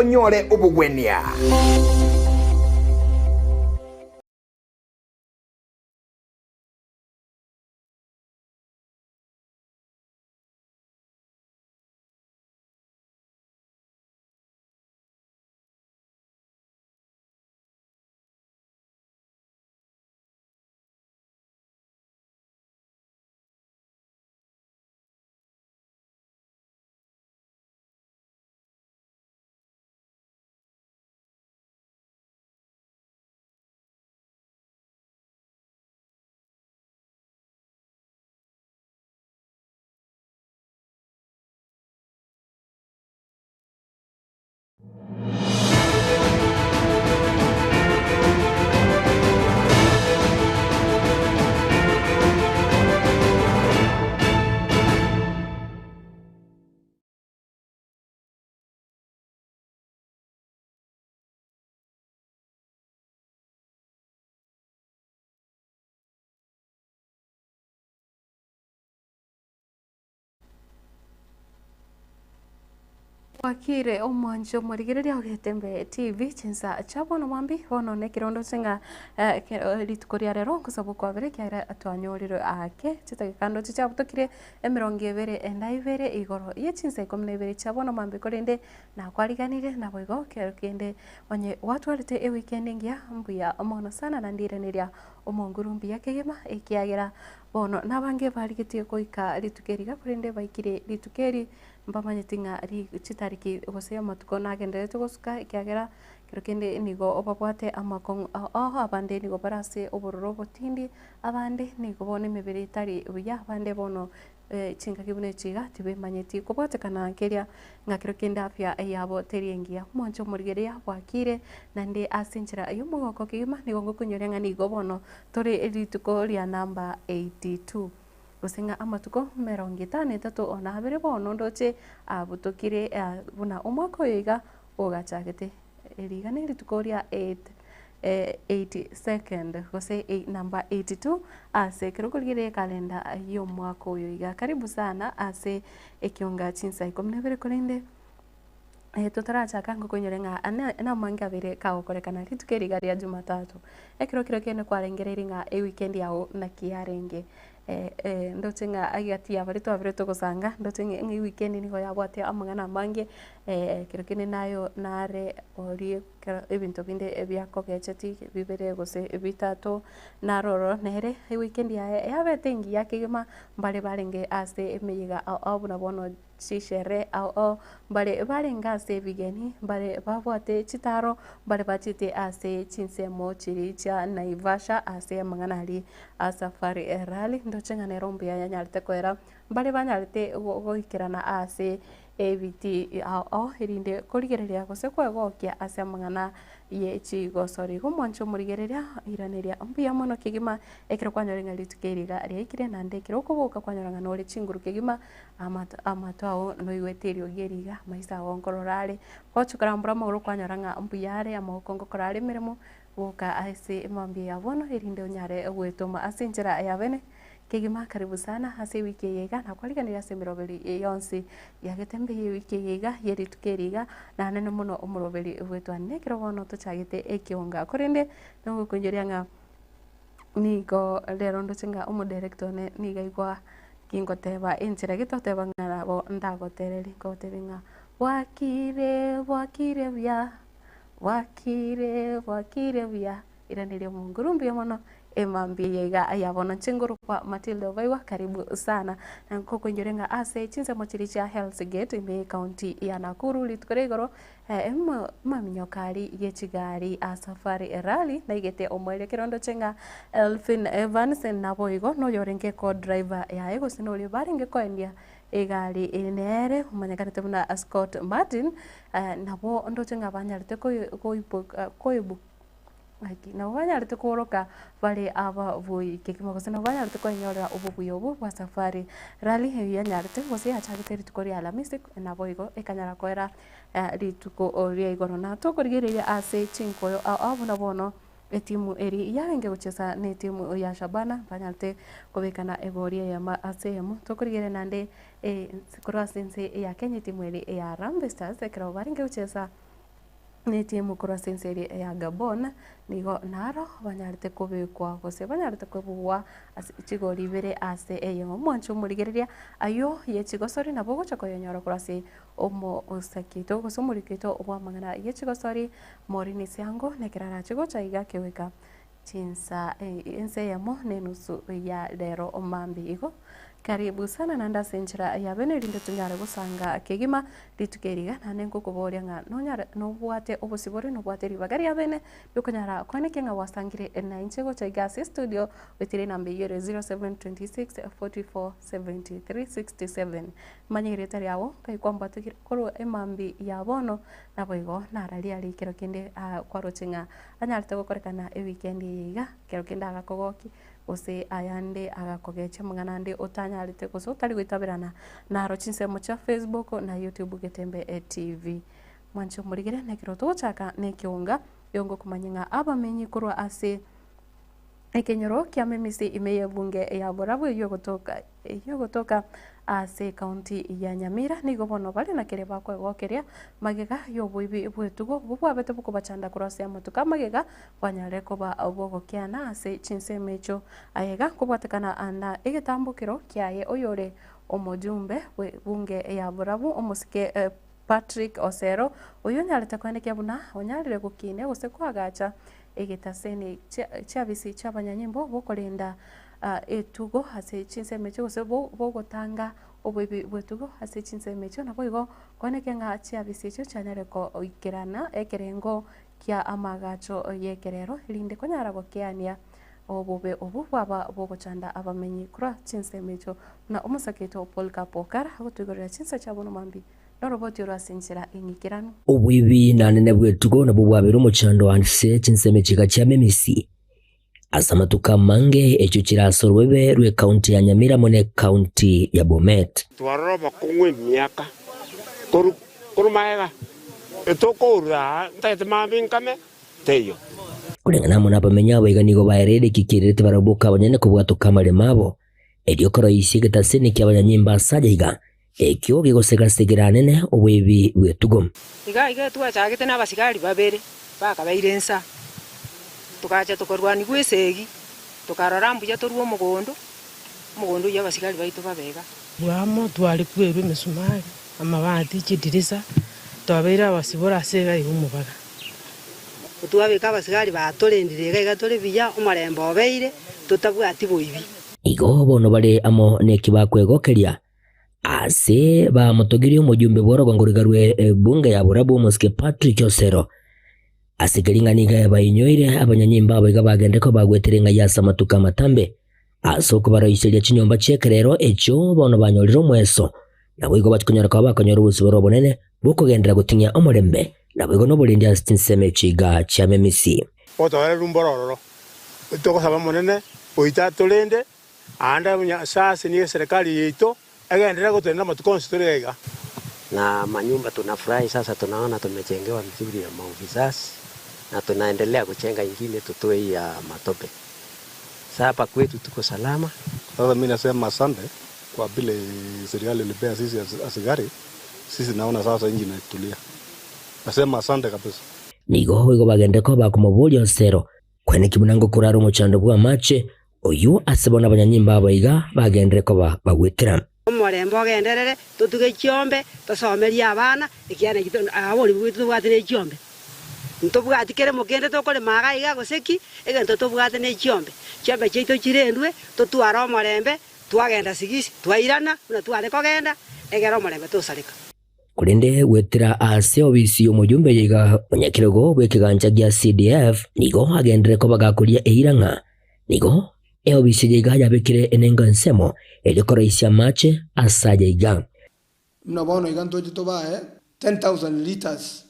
onyore obugwenia. Wakire omanjo murigireria ogetembe TV chinsa chabono mwambi bono ne kirondo singa litukoria rero kusabu kwa bere kyaira atwanyoriro ake chitagikando chichabutokire emirongo ebere enda ibere igoro ye chinsa 12 chabono mwambi korende na kwariganire na boigo kende onye watwarite e weekend ngia mbuya omono sana na ndireneria omongurumbi yakegema ekiagera bono nabange barigetie koika litukeriga korende baikire litukeri mbamanyete ng'a chitariki gosea matuko nagenderete gosuka ikiagera kero kende nigo obabwate amakong abande nigo barase obororo botindi abande nigo bone emebere etari buya abande bono chinga kibune chiga tibemanyeti kobwatekana keria ng'a kero kende afya yabo teriengia moncho morigeria bwakire nande asenchera yomogoko kigima nigo ngokunyoria ng'a nigo bono tore erituko ria namba 82 gusenga amatuko 53 ona abere bono ndoche abutokire buna omwaka oyiga ogachagete eriga ne rituko ria 82nd gose number 82 ase kirogorire kalenda y'omwaka oyiga karibu sana ase ekionga chinsa 12 korende tutarachaka ngokonyore ng'a na manga bere kagokorekana rituko eriga ria Jumatatu ekiro kene kwarengereri ng'a weekend yao na kiarenge ndoche ng'a agatia bari twabire tugusanga ndoche ng'i weekend nigo yabwate amang'ana mange kero kene nayo nare orie ebinto binde ebiakogecheti bibere gose bitatu naroro nere weekend yabete ngiya kigima mbare barenge ase emeyiga abuna bono chishere mbare barenga ase bigeni mbare babwate chitaro mbare bachite ase chinsemo chiri cha Naivasha ase amang'ana ari safari rally ndoche ng'a nero mbuya yanyarete kwera mbare banyarete goikerana ase ebiti erinde korigereria gose kwegokia ase amang'ana ye chigosori gomoncho morigereria iraneria mbuya mono kigima ekero kwanyore ng'a rituko eriga riaikire nande ekero okoboka kwanyora ng'a nore chinguru kigima amato ao noigwete erio geriga maisa ago nkororare gochukara mbura amagoro kwanyora ng'a mbuya are amagoko ngokora emeremo goka ase emambia ya bono erinde onyare gwetoma ase enchera ya bene kegima karibu sana ase wiki yega nakwariganira ase emeroberi yonsi yagetembe ye wiki yega yerituko eriga nanene mono omoroberi gwetwanire ekero bono tochagete ekionga korende nogokonyeria ng'a nigo rero ndoche ng'a omodirector one niga igwa kingoteba enchera gitoteba ng'a nabo ndagotereri ngotebe ng'a bwakire buya iraneria omongurumbi mono emambia yega ayabono chinguru kwa Matilda Obaiwa karibu sana na nkokonjore ng'a ase chinsemo chiri cha Hell's Gate ime county ya Nakuru litukore igoro maminyokari yechigari a safari rally naigete omwere kirondo chenga Elfin Evans nabo igo noyorenge co driver ya ego sinori barenge koendia egari enere umanyakanete buna Scott Martin nabo ndoche ng'a banyarete koibu nabo banyarete koroka bari aba bui kekimo gose nabo banyarete kwenyorera obubuyo obu bwa safari rally yanyarete gose yachagete rituko ria Alhamisi nabo igo ekanyara kwera rituko ria igoro na tokorigereria ase chinkoyo abuna bono etimu eri yarenge gucheza ne timu ya Shabana banyarete kubekana egoria ya asemu tokorigere nande sikora sense ya Kenya timu eri ya Harambee Stars ekero barenge gucheza ni timu kura senseri ya Gabon nigo naro banyarite kubikwa gose banyarite kubugwa chigori bere ase eyo mwancho murigereria ayo ye chigosori nabo gocha koyonyora kurase omo osakito gose murikito obwa mangana ye chigosori morini siango nekirara chigocha iga keweka chinsa ense yamo nenusu ya lero omambi igo karibu sana nanda senchira ya bene rinde tunyare gusanga kegima ritukeriga nane kukuboria nga no bwate obosibore no bwate ribagari ya bene bikonyara kwaneke nga wasangire na inchego cha gas studio wetire nambe yere 0726 44 73 67 manyire tari yawo kai kwamba tukiro emambi ya bono na boigo narali ali kero kende kwa rochinga anyarte gukorekana e weekend yiga kero kende agakogoki ose ayande agakogecha mwanande otanyarite koso tari gwitabirana na rochinsemo cha Facebook na YouTube Getembe TV mwancho murigire nekiro tochaka nekiunga yongo kumanyenga abamenyi kurwa ase ekenyoro kia memisi imeye bunge ya Borabu iyo gotoka ase county ya Nyamira nigo bono bali na kere bakwe gokeria magega yo bwibi bwetugo bubwa bete buko bachanda kurase amatuka magega banyare ko ba obogo kiana ase chinsemecho ayega kubwatekana anda egetambukiro kiaye oyore omojumbe bunge ya Borabu omusike Patrick Osero uyu nyaleta kwaneke buna onyalire gukine gose kwagacha egetaseni chabisi chabanyanyimbo bokolinda etugo hase chinsemecho gose bogotanga obwebi bwetugo hase chinsemecho nabo igo kwaneke nga chabisi cyo chanyare ko ikirana ekerengo kya amagacho yekerero linde konyara gokiania obube obu baba bogochanda abamenyi kura chinsemecho na umusaketo Paul Kapokara gotugorera chinsa chabono mambi noroboti urasinchira ingikirano obwibi nanene bwetugo nabo bwabera omuchando wandise chinseme chika cha memisi asamatuka mange echo kirasorwebe rwe county ya Nyamira mone county ya Bomet twaroroba kungwe myaka kurumaega etokora ntaite mambinkame teyo kulengana mona bamenya abaigani baerede kikirete barabuka abanyane kubwatuka male mabo ediokoro isige taseni kyabanyanyimba sajaiga ekyo gigosegasigira nene obwebi bwetugo iga twachagite n'abasigari babere bakabairensa tukacha tukorwani gwesegi tukarora mbuya torwo mugondo y'abasigari baitu babega bwamo twali kwerwe mesumari amabati kidirisa twabera abasibora sega igumubaga utwabeka abasigari batolendire igatore biya omarembo obeire tutabwati boibi igo bono bale amo nekibakwegokeria ase ba motogiri omujumbe bworogo ngorigarwe bunge ya Borabu Muske Patrick Osero asigaringaniga yabayinyoire abanyanyimba abiga bagendeko bagweterenga yasa matuka matambe asoko barayisheria chinyomba chekerero echo bono banyoliro mweso nabo igo batukonyora kwa bakonyora ubusiboro bonene bukogendera gutinya omurembe nabo igo noburindi asinseme chiga cha memisi otore rumbororo tokosaba monene oita tolende anda bunya sasa ni serikali yetu agendera gutenda matukonsitorega na manyumba tunafurahi sasa, tunaona tumejengewa vizuri ya maofisasi na tunaendelea kujenga ingine tutoe hii ya matope. Sasa hapa kwetu tuko salama. Sasa mimi nasema asante kwa vile serikali ilipea sisi askari, sisi naona sasa nchi inatulia. Nasema asante kabisa. Nigo igo bagendeko bakumubuli Osero kwene kibunango kuraro muchando bwa mache oyu asebona abanyanyimba abayiga bagendereko bagwetera omorembo ogenderere tutuge chiombe tosomeria abana ikiana abori bwitu bwatire chiombe ntobwati kere mugende tokole magayiga goseki egento tobwate ne chiombe cheito chirendwe totwara omorembe twagenda sigisi twairana na tware kogenda egera omorembe tosareka kulinde wetira ase obisi omujumbe yiga onyakirego bwekiganja gya CDF nigo agendereko bagakuria eiranga nigo obisi yiga yabekire enenga nsemo elikoraisya mache asaja yiga mnabono iganto jitobae 10,000 liters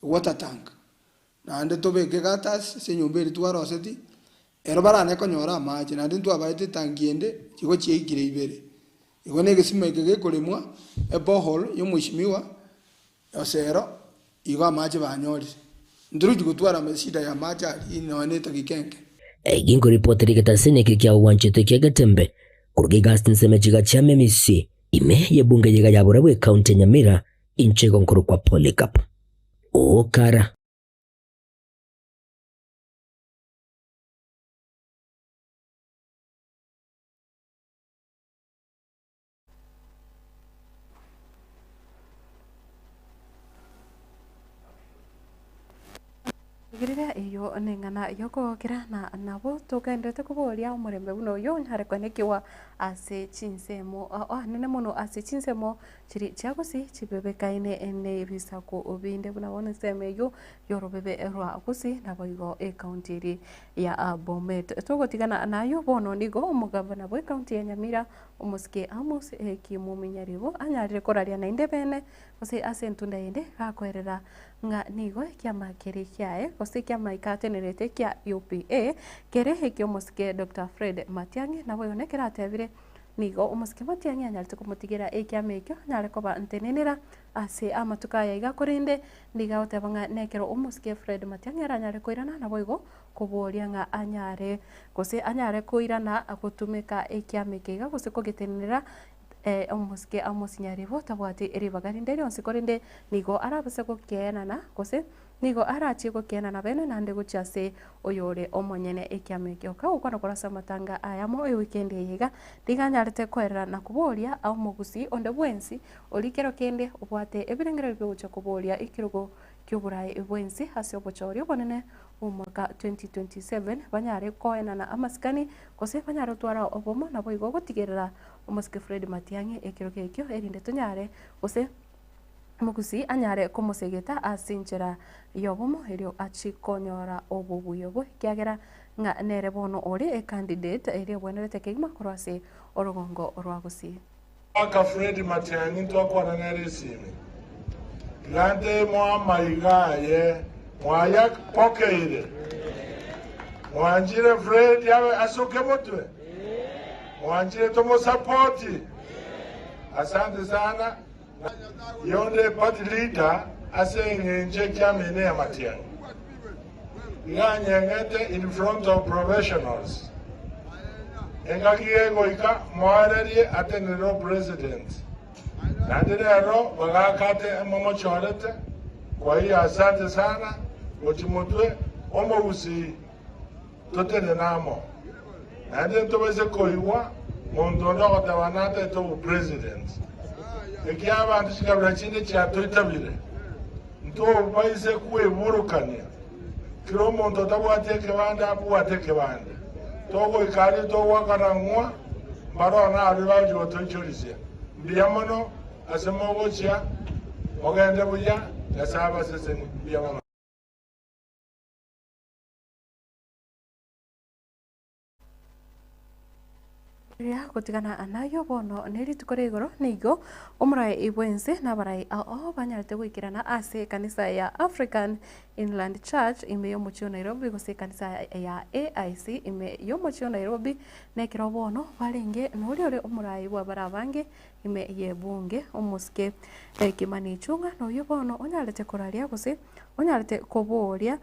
water tank na ande tobeke gatas senyumberi twaroseti ero barane konyora mache na ndintu abaite tangiende kigo chiekire ibere igone gesima ikege kolemwa ebohol yomushimiwa Osero igo mache banyori nduru gutwara amashida ya mache inoneta gikenke gingo reporteri getasene kya wanchete kya Getembe kurugi gastin semejiga cha memisi ime yebunge yiga ya Borabu county Nyamira inchego nkuru kwa Polycarp okara Girira iyo nengana yoko kirana nabo tukendete kuboria umurembe buno yo ntare kwanekiwa ase chinsemo nene muno ase chinsemo chiri chagusi chibebekaine ene bisako obinde buna wona seme yo yorobebe erwa gusi naboigo county ri ya Bomet tugotigana nayo bono nigo umugabana bwe county ya Nyamira umuske Amos kimuminyaribo anyarire koraria na indebene ose ase ntunda inde gakwerera nga nigo kiama kiri kiae ose kiama ikatenerete kia UPA kere hekio muske Dr. Fred Matiang'i nabo yonekera atebire nigo umuske Matiang'i anyarite kumutigira kiama ekyo nyare koba ntenenera ase amatuka ya igakorinde ndiga otebanga nekero umuske Fred Matiang'i aranyare koirana nabo igo kuboria nga anyare gose anyare koirana agutumika kiama kiga gose kogitenenera umuske Amos Nyaribo tabwati eribagari nderi onsikorinde nigo arabase gokenana gose nigo arachi gokenana bene nande guchase oyore omonyene ekiame kyoka ukwana korasa matanga aya mo weekend yiga diganyarite kwerera na kuboria au mugusi onde bwensi olikero kende obwate ebirengero byogucha kuboria ikirugo ky'oburai bwensi hasi obochorio bonene umwaka 2027 banyare koenana amaskani gose banyare twara obomo nabo igo gotigerera umuske Fred Matiang'i ekiro kekyo erinde tunyare gose mugusi anyare kumusegeta asinchera yobomo erio achikonyora obubuyobo kyagera nga nere bono ori candidate erio bwenerete kegima korwase orogongo rwagusi aka Fred Matiang'i ntwakwana nere sime gante mwa maigaye mwaya pokeire mwanjire Fred yawe asoke motwe mwanjire tomo supporti asante sana yonde party leader asengenje kyamene ya Matiang'i nganyengete in front of professionals engakiego ika mwarerie atenero president nandirero bagakate momo chorete kwa hiyo asante sana ochimotwe omugusi totene namo nande ntobese koiwa mondondo gotabanate to president ekiaba antishikabira chinde cha toitabire nto baise kueburukania kiro mondo tabwateke banda abwateke banda togo ikari to wakarangwa barona abibaji otochorisia biyamono asemogocha ogende buya yasaba seseni biyamono ya kutigana anayo bono neri tukore igoro nigo umurai ibwense nabarai banyarite gwikirana ase kanisa ya African Inland Church ime yo muchio Nairobi gose kanisa ya AIC ime yo muchio Nairobi nekiro bono barenge nori ore umurai bwa barabange ime ye bunge umuske Kimani Ichung'wa no yo bono onyarite koraria gose onyarite koboria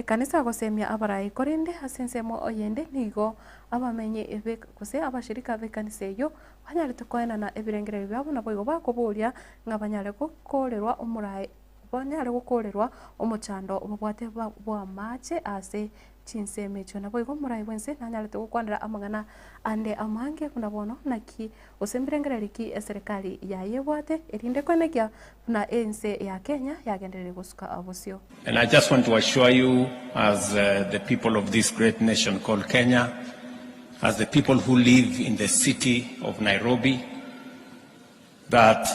kanisa gosemia abarai korinde asensemo oyende nigo abamenye ebe gose abashirika be kanisa yo banyarite koenana ebirengere byabo nabo igo bakoboria nga banyare gukorerwa umurai banyare gukorerwa umuchando obwate bwa mache ase chinseme cho nabo igo murai bwense nanyarite gukwanira amagana ande amange kuna bono naki osembirengere liki serikali ya yebwate erinde kwenekia na ense ya Kenya yagenderere gusuka abosio. And I just want to assure you as the people of this great nation called Kenya, as the people who live in the city of Nairobi, that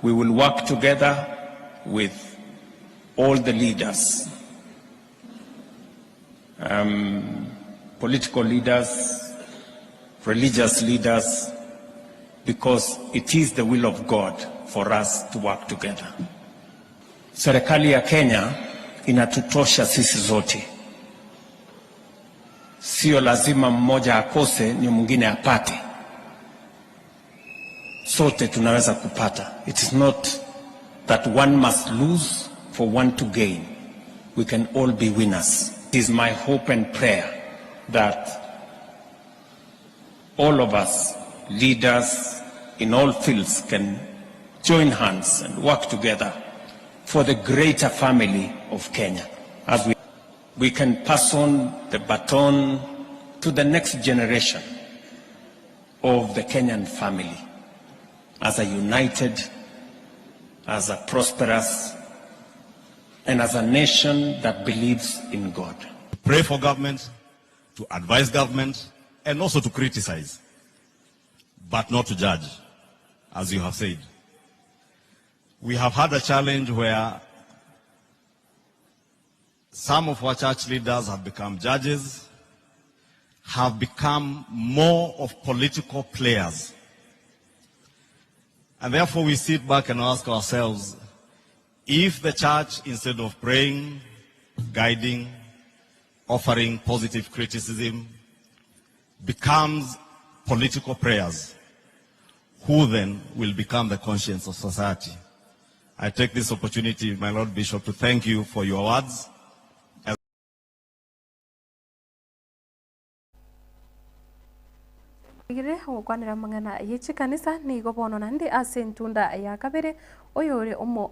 we will work together with all the leaders, political leaders, religious leaders, because it is the will of God for us to work together. Serikali ya Kenya inatutosha sisi zote. Sio lazima mmoja akose ni mwingine apate. Sote tunaweza kupata. It is not that one must lose for one to gain. We can all be winners. It is my hope and prayer that all of us, leaders in all fields, can join hands and work together for the greater family of Kenya. As we can pass on the baton to the next generation of the Kenyan family as a united, as a prosperous, and as a nation that believes in God. Pray for government, to advise government, and also to criticize, but not to judge, as you have said. We have had a challenge where some of our church leaders have become judges, have become more of political players. And therefore we sit back and ask ourselves, if the church, instead of praying, guiding, offering positive criticism, becomes political prayers, who then will become the conscience of society? I take this opportunity, my Lord Bishop, to thank you for your words. Igire gukwanira mangana yichi kanisa ni gobono nandi ase ntunda ya kabere oyore omo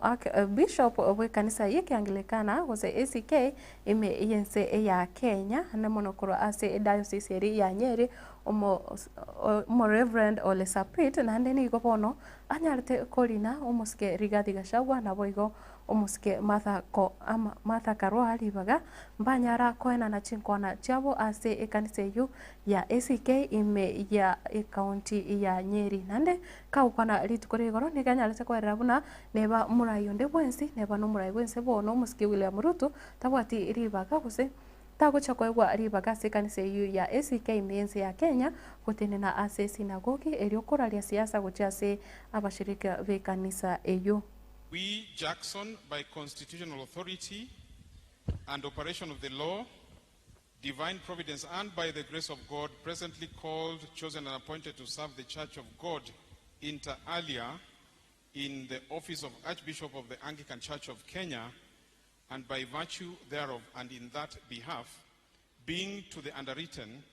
bishop we kanisa yeke Anglikana gose ACK ime yense ya Kenya na monokoro ase diocese ya Nyeri omo Reverend Ole Sapit nande ni gobono anyarte kolina omoske Rigathi Gachagua na boigo omoske Martha Karua libaga mbanyara koena na chinkona chabo ase ekanisa yu ya ACK ime ya county ya Nyeri nande kaukana litukore goro ni kanyalese kwerera buna neba murayo nde bwensi neba no murayo bwense bono omoske William Ruto tabwati ribaga gose tago chakwegwa ribaga se kanisa yu ya ACK ime ya Kenya gutenena ase sinagogi eriokora ria siasa guchase abashirika be kanisa eyo. We, Jackson, by constitutional authority and operation of the law, divine providence, and by the grace of God, presently called, chosen, and appointed to serve the Church of God inter alia in the office of Archbishop of the Anglican Church of Kenya, and by virtue thereof and in that behalf, being to the underwritten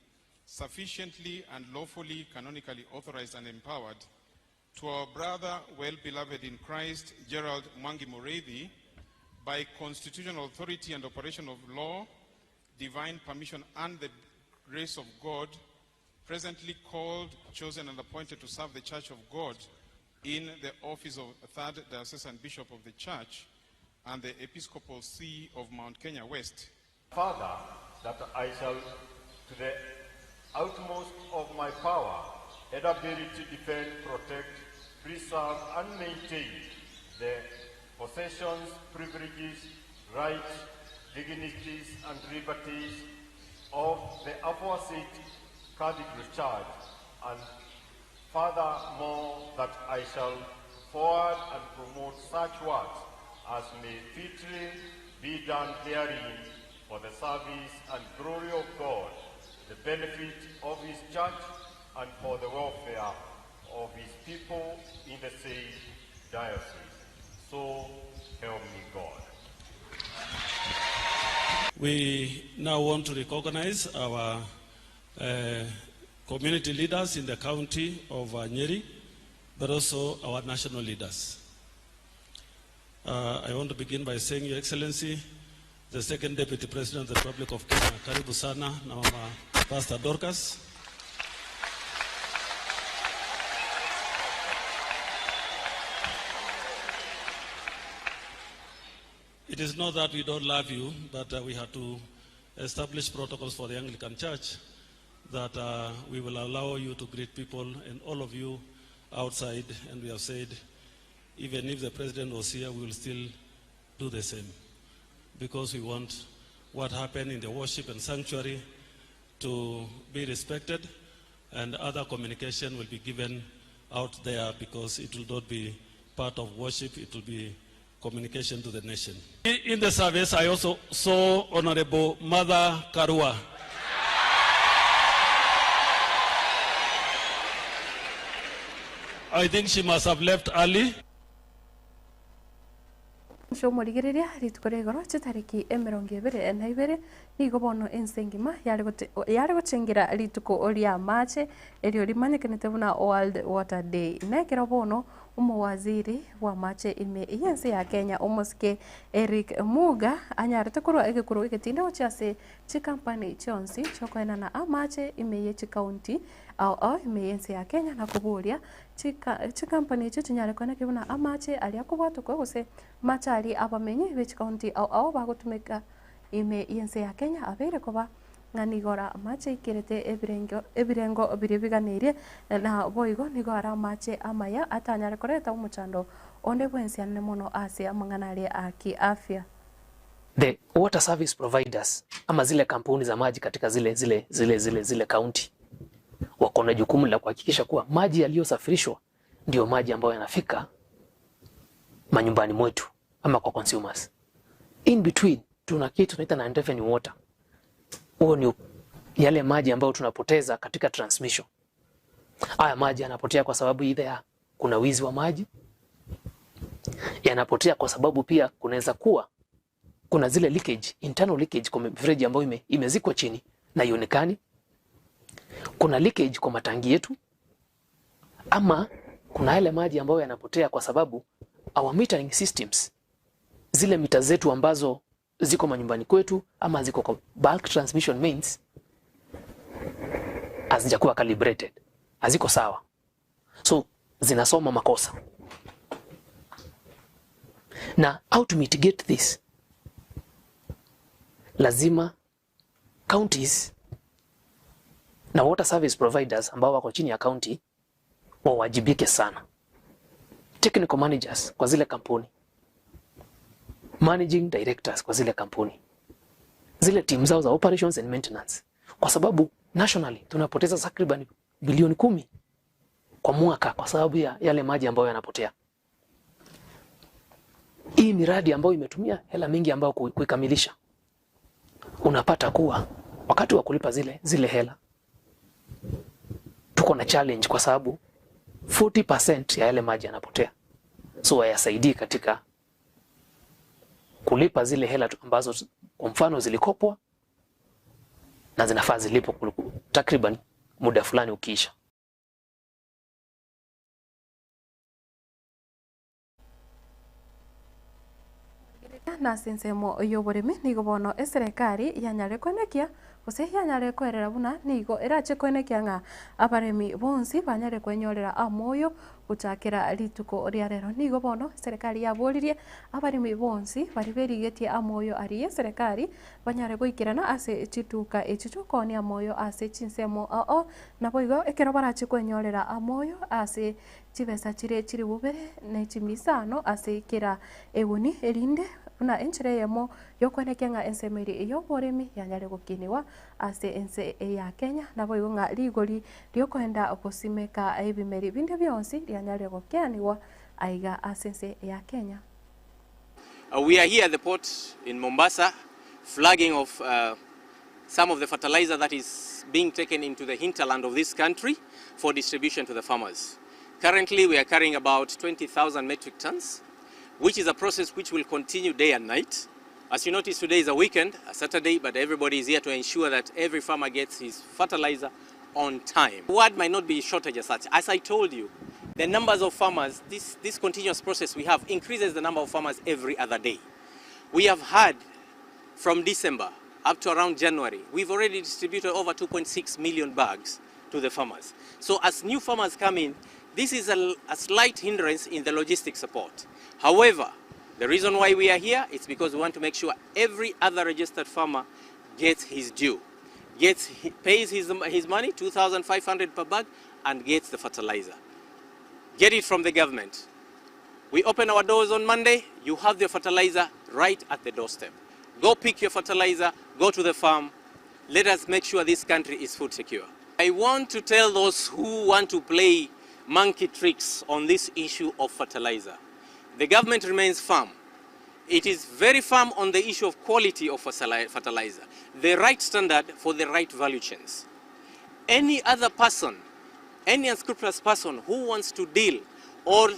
sufficiently and lawfully, canonically authorized and empowered, to our brother, well-beloved in Christ, Gerald Mwangi Mureithi, by constitutional authority and operation of law, divine permission, and the grace of God, presently called, chosen, and appointed to serve the Church of God in the office of Third Diocesan Bishop of the Church and the Episcopal See of Mount Kenya West. Further, that I shall, to the utmost of my power and ability, defend, protect, preserve, and maintain the possessions, privileges, rights, dignities, and liberties of the aforesaid Cathedral Church, and furthermore that I shall forward and promote such works as may fitly be done therein for the service and glory of God, the benefit of His Church, and for the welfare of His people in the same diocese. So help me God. We now want to recognize our community leaders in the county of Nyeri, but also our national leaders. I want to begin by saying, Your Excellency, the Second Deputy President of the Republic of Kenya, karibu sana na Mama Pastor Dorcas. It is not that we don't love you, but we have to establish protocols for the Anglican Church that we will allow you to greet people and all of you outside. And we have said, even if the President was here, we will still do the same, because we want what happened in the worship and sanctuary to be respected, and other communication will be given out there, because it will not be part of worship, it will be communication to the nation. In the service, I also saw Honorable Martha Karua. I think she must have left early. Shomorigereria ritukore goro chitariki emerongevere naibere nigo bono ensengima yari gochengira rituko oria mache erio rimanyekenete buna World Water Day nekero bono umowaziri wa mache ime yense ya Kenya omoske Eric Muga anyarete kurwa egekuru egetinda ochase chikampani chonsi chokoena na amache ime ye county au ime yense ya Kenya na kuburia chikampani ichi chinyare kweneke buna amache ali akubwatukwe gose machari abamenyi which county ao bagutumika ime yense ya Kenya abere koba nganigora amache ikirete ebirengo biribiganirie na boigo nigora amache amaya atanyare koreta umuchando onde bwensiane mono ase amanganari aki afya. The water service providers ama zile kampuni za maji katika zile county wako na jukumu la kuhakikisha kuwa maji yaliyosafirishwa ndio maji ambayo yanafika manyumbani mwetu ama kwa consumers. In between tuna kitu tunaita na intervening water. Huo ni yale maji ambayo tunapoteza katika transmission. Haya maji yanapotea kwa sababu either kuna wizi wa maji, yanapotea kwa sababu pia kunaweza kuwa kuna zile leakage, internal leakage kwa mifereji ambayo imezikwa chini na ionekani. Kuna leakage kwa matangi yetu, ama kuna yale maji ambayo yanapotea kwa sababu our metering systems, zile mita zetu ambazo ziko manyumbani kwetu ama ziko kwa bulk transmission mains, hazijakuwa calibrated, haziko sawa, so zinasoma makosa. Na how to mitigate this? Lazima counties na water service providers ambao wako chini ya county wawajibike sana. Technical managers kwa zile kampuni, managing directors kwa zile kampuni, zile team zao za operations and maintenance, kwa sababu nationally tunapoteza takriban bilioni 10 kwa mwaka kwa sababu ya yale maji ambayo yanapotea. Hii miradi ambayo imetumia hela mingi ambayo kuikamilisha, unapata kuwa wakati wa kulipa zile hela tuko na challenge kwa sababu 40% ya yale maji yanapotea. So hayasaidii katika kulipa zile hela ambazo kwa mfano zilikopwa na zinafaa zilipo takriban muda fulani ukiisha. Na sensemo yoboremi nigo bono eserikali yanyare kwenekia gose yanyare kwerera buna nigo erache kwenekia nga abaremi bonsi banyare kwenyorera amoyo guchakira rituko ria rero nigo bono serikali yaboririe abaremi bonsi bari berigetie amoyo ari serikali banyare goikirana ase chituka echichuko ni amoyo ase chinsemo na boigo ekero barache kwenyorera amoyo ase chibesa chiri bubere ne chimisano ase kira eguni erinde una enchire yemo yokweneke nga ensemeri iyo boremi yanyare gukiniwa ase ense ya Kenya na boigo nga ligori ryokwenda okusimeka ebimeri binde byonsi yanyare gukianiwa aiga ase ense ya Kenya. We are here at the port in Mombasa flagging of some of the fertilizer that is being taken into the hinterland of this country for distribution to the farmers. Currently we are carrying about 20,000 metric tons, which is a process which will continue day and night. As you notice, today is a weekend, a Saturday, but everybody is here to ensure that every farmer gets his fertilizer on time. The word might not be shortage as such. As I told you, the numbers of farmers, this continuous process we have increases the number of farmers every other day. We have had from December up to around January, we've already distributed over 2.6 million bags to the farmers. So as new farmers come in, this is a slight hindrance in the logistic support. However, the reason why we are here is because we want to make sure every other registered farmer gets his due, pays his money, 2,500 per bag, and gets the fertilizer. Get it from the government. We open our doors on Monday, you have the fertilizer right at the doorstep. Go pick your fertilizer, go to the farm. Let us make sure this country is food secure. I want to tell those who want to play monkey tricks on this issue of fertilizer. The government remains firm. It is very firm on the issue of quality of fertilizer, the right standard for the right value chains. Any other person, any unscrupulous person who wants to deal or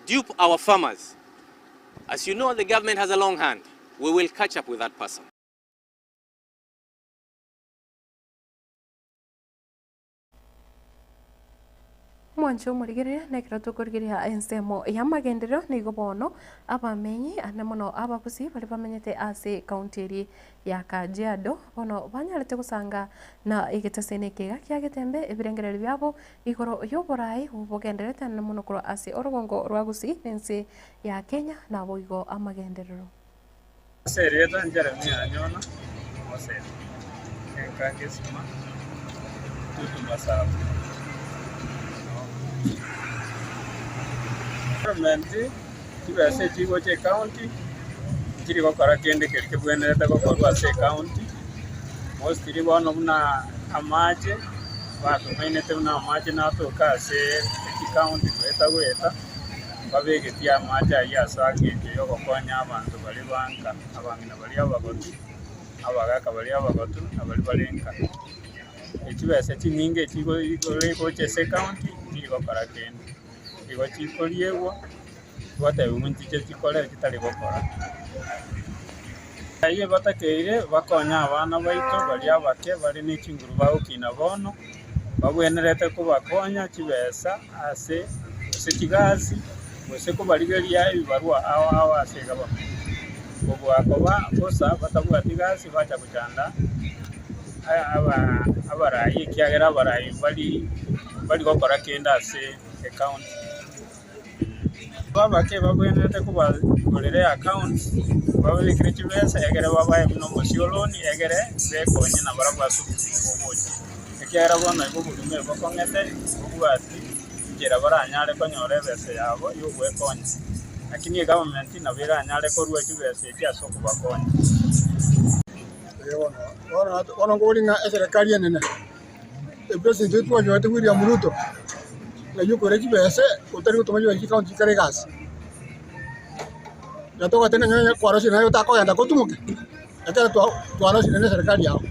dupe our farmers, as you know, the government has a long hand. We will catch up with that person. mwancho murigire nekira tukurigirira ensemo ya magenderero nigo bono abamenyi ane mono ababusi bali bamenyete ase county eri ya Kajiado bono banyarete gusanga na igetesene kega kya getembe ebirengereri byabo igoro yoborai ubogenderete ane mono kuro ase orugongo rwagusi nense ya Kenya na boigo amagenderero sereta Jeremia nyona mose enkangesima tutumasaba Government kibase chigo che county kiri gokora kende kerike bwenerete gokorwa se county mostly bono buna amache batumainete buna amache natuka se county gweta babegetia amache ayasagenje yo gokonya abantu bali banka abangina bali abagotu abagaka bali abagotu abali balenka ekibase kininge kigo igole che se county kiri gokora kende igo chikoliewa wata umuntu chikole kitali gokora aye batakeire bakonya abana baito bali abake bali n'ikinguru baukina bono babwenerete kubakonya kibesa ase sekigazi wese ko baligeria ibibarwa aho asega ba ubwo akoba bosa batabwatigazi bacha kuchanda abarayi kyagera abarayi bali gokora kenda ase account babake babwenerete kubakorere account babikire kibesa egere babaye no mosioloni egere bekonye na barabwasu ubuki ekyara bona ibugulume bakongete ubwati kera baranyare konyore bese yabo yubwekonye lakini government na biranyare ko ruwe kibese cyaso kubakonye ona ngolinga serikali nene president wetu wa William Ruto na yuko reji bese utari kutomaji wa county karegas ya toka tena nyanya kwa rosi nayo tako yanda kotumuke atara tu rosi nene serikali yao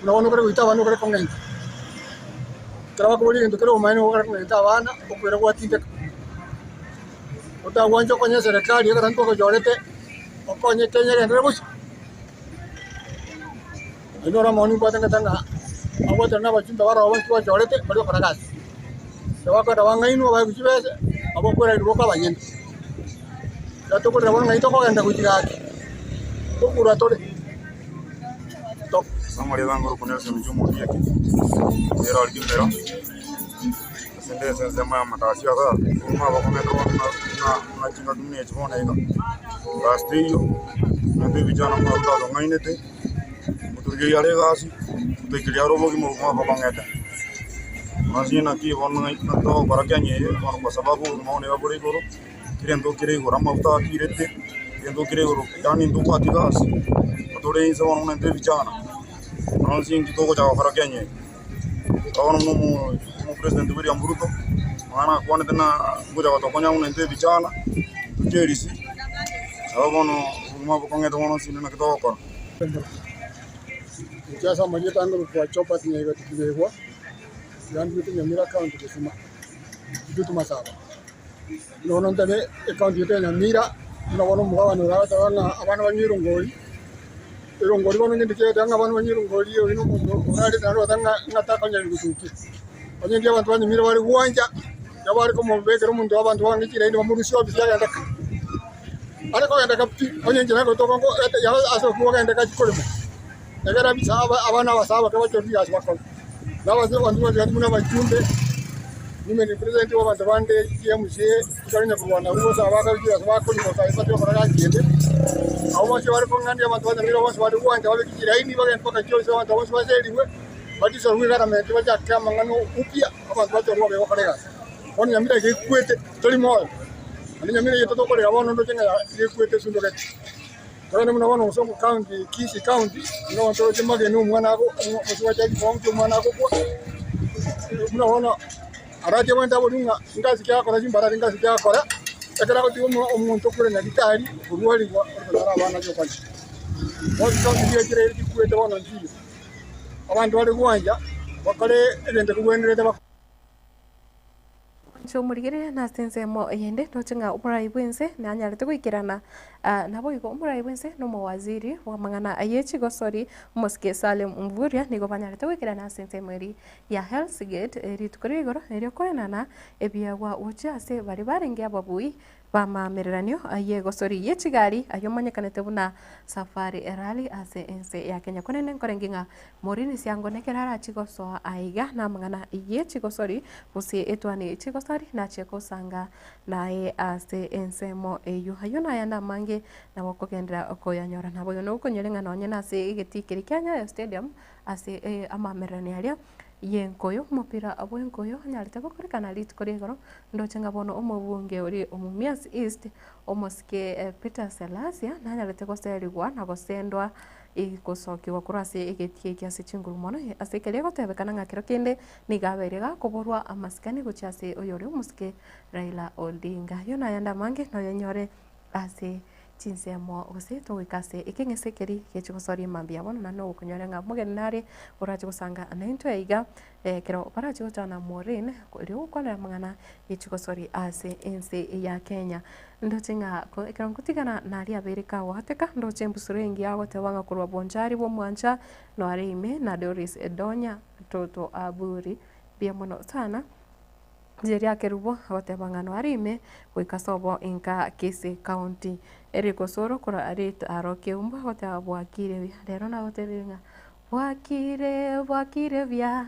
unaona kare kuita wanu kare kongen trawa ko boli ndokero maino kare kuita wana okwera kwa tinde uta wanjo kwenye serikali ya tanto ko jorete okonye Kenya ndere bush ndora moni kwa tanga abo tena bachimba wara wanjo kwa jorete bali karagas Tawaka tawangainu wa kujibese abo kwera iruka banyenda yato ko rabona ngaito ko genda kujigaki kokura tole to samore bangoro kunera semujumu yake era alikimera sende sense mama matasiya ga kuma bakomendo na chinga dumne chibona ina bastiyo nande vijana mabda ngainete muturge yale gasi tekiriya robo ki mo babangeta Mazina ki bono to barakanye kwa sababu maone babure goro kirendo kirego ramauta kirete kirendo kirego yani ndo patigas atore insa bono nende vichana mazin ki to jawa barakanye bono mu president William Ruto mana kwane tena ngoja watokonya nende vichana tucherisi sababu no mabokonge to bono sinena kitoko Kiasa majeta ndo kwa chopa tinga tikibegwa yani vitu Nyamira county kusema vitu masaba nono ndane account yote Nyamira na wana mwawa no rawa wana abana banyirungoli irungoli bono ndike tanga abana banyirungoli yo ino murade naro tanga ngataka nyari kutuki onye ndia abantu banyimira bari kuwanja yabari ko mubegero mundu abantu bangikira indi bamurusi obisi ya ndaka ale ko ndaka onye ngira ko tokongo ya aso kuwa ndaka chikolemo negera bisaba abana basaba kabachori aswako Nawaze wandu wajumuna bajumbe nime ni president wa bantu bande KMC tukanya kurwana uwo sabaka bya sabako ni mutaifa kwa ragende aho bache bari kongandi abantu banyamira bose bari kuwanja babikira ini bagenda paka cyose abantu bose bazeliwe bati so wira ramete bacha kama ngano upya abantu bacho ruwa beko karega oni nyamira ke kwete toli moyo ani nyamira yeto to kore abono ndo chenga ke kwete sundo kete Kana mna wana usongo county Kisi county ndio watoto chemage ni mwana wako msiwa chaji kwa mtu mwana wako kwa mna wana araje wenda bodunga ngazi kyako na jimbara ngazi kyako ya ekera ko tiwo umuntu kure na gitari uruwali kwa bara bana cyo kwanje wodi county ndiye kire kikwete wana ndiyo abantu bali kuwanja bakale ende kuwendereza mwancho murigire na sense mo yende no chinga umurai bwense na nyarete gwikirana nabo igo umurai bwense no mawaziri wa mangana ayechi gosori moske Salim Mvurya nigo banyarete gwikirana sense mweri ya Hell's Gate ritukore igoro erio koenana ebiagwa uchase bari barenge ababui bamamereranio aye gosori yechigari ayo manyekanete buna safari rally ase ense ya Kenya konene nkorenginga morini siango nekerara chigoso aiga na mangana yechi gosori busi etwani chigosori na chekosanga nae ase ense mo eyu hayo na yanda mange na wokogendera okoyanyora nabo yo no konyerenga no nyena ase igetikiri Kenya stadium ase amamereranio aria yenkoyo mupira abwenkoyo nyarite gokorikana lit korigoro ndochenga bono omobunge ori omumias east omoske Peter Selasia na nyarite goserigwa na gosendwa igosokirwa kurase igetie kiasi chinguru mono asekele gotebekana ngakiro kinde nigaberega kuborwa amaskani guchase oyori omuske Raila Odinga yona yanda mange no yenyore ase chinsemo gose tugikase ikengesekeri kechigosori mambia bono na no kunyorenga mugenare uraje gusanga anainto eiga kero paraje gutana morin ryo kwala mangana yechigosori ase ense ya Kenya ndochenga kero kutigana nari abereka wateka ndoche mbusurengi yago tewanga kurwa bonjari bo mwanja no arime na Doris Edonya toto aburi bia mono sana Jeria kerubo watebangano arime wikasobo inka Kisii County eriko soro kura arit aroke umba watabwakire rero na hotelinga wakire vya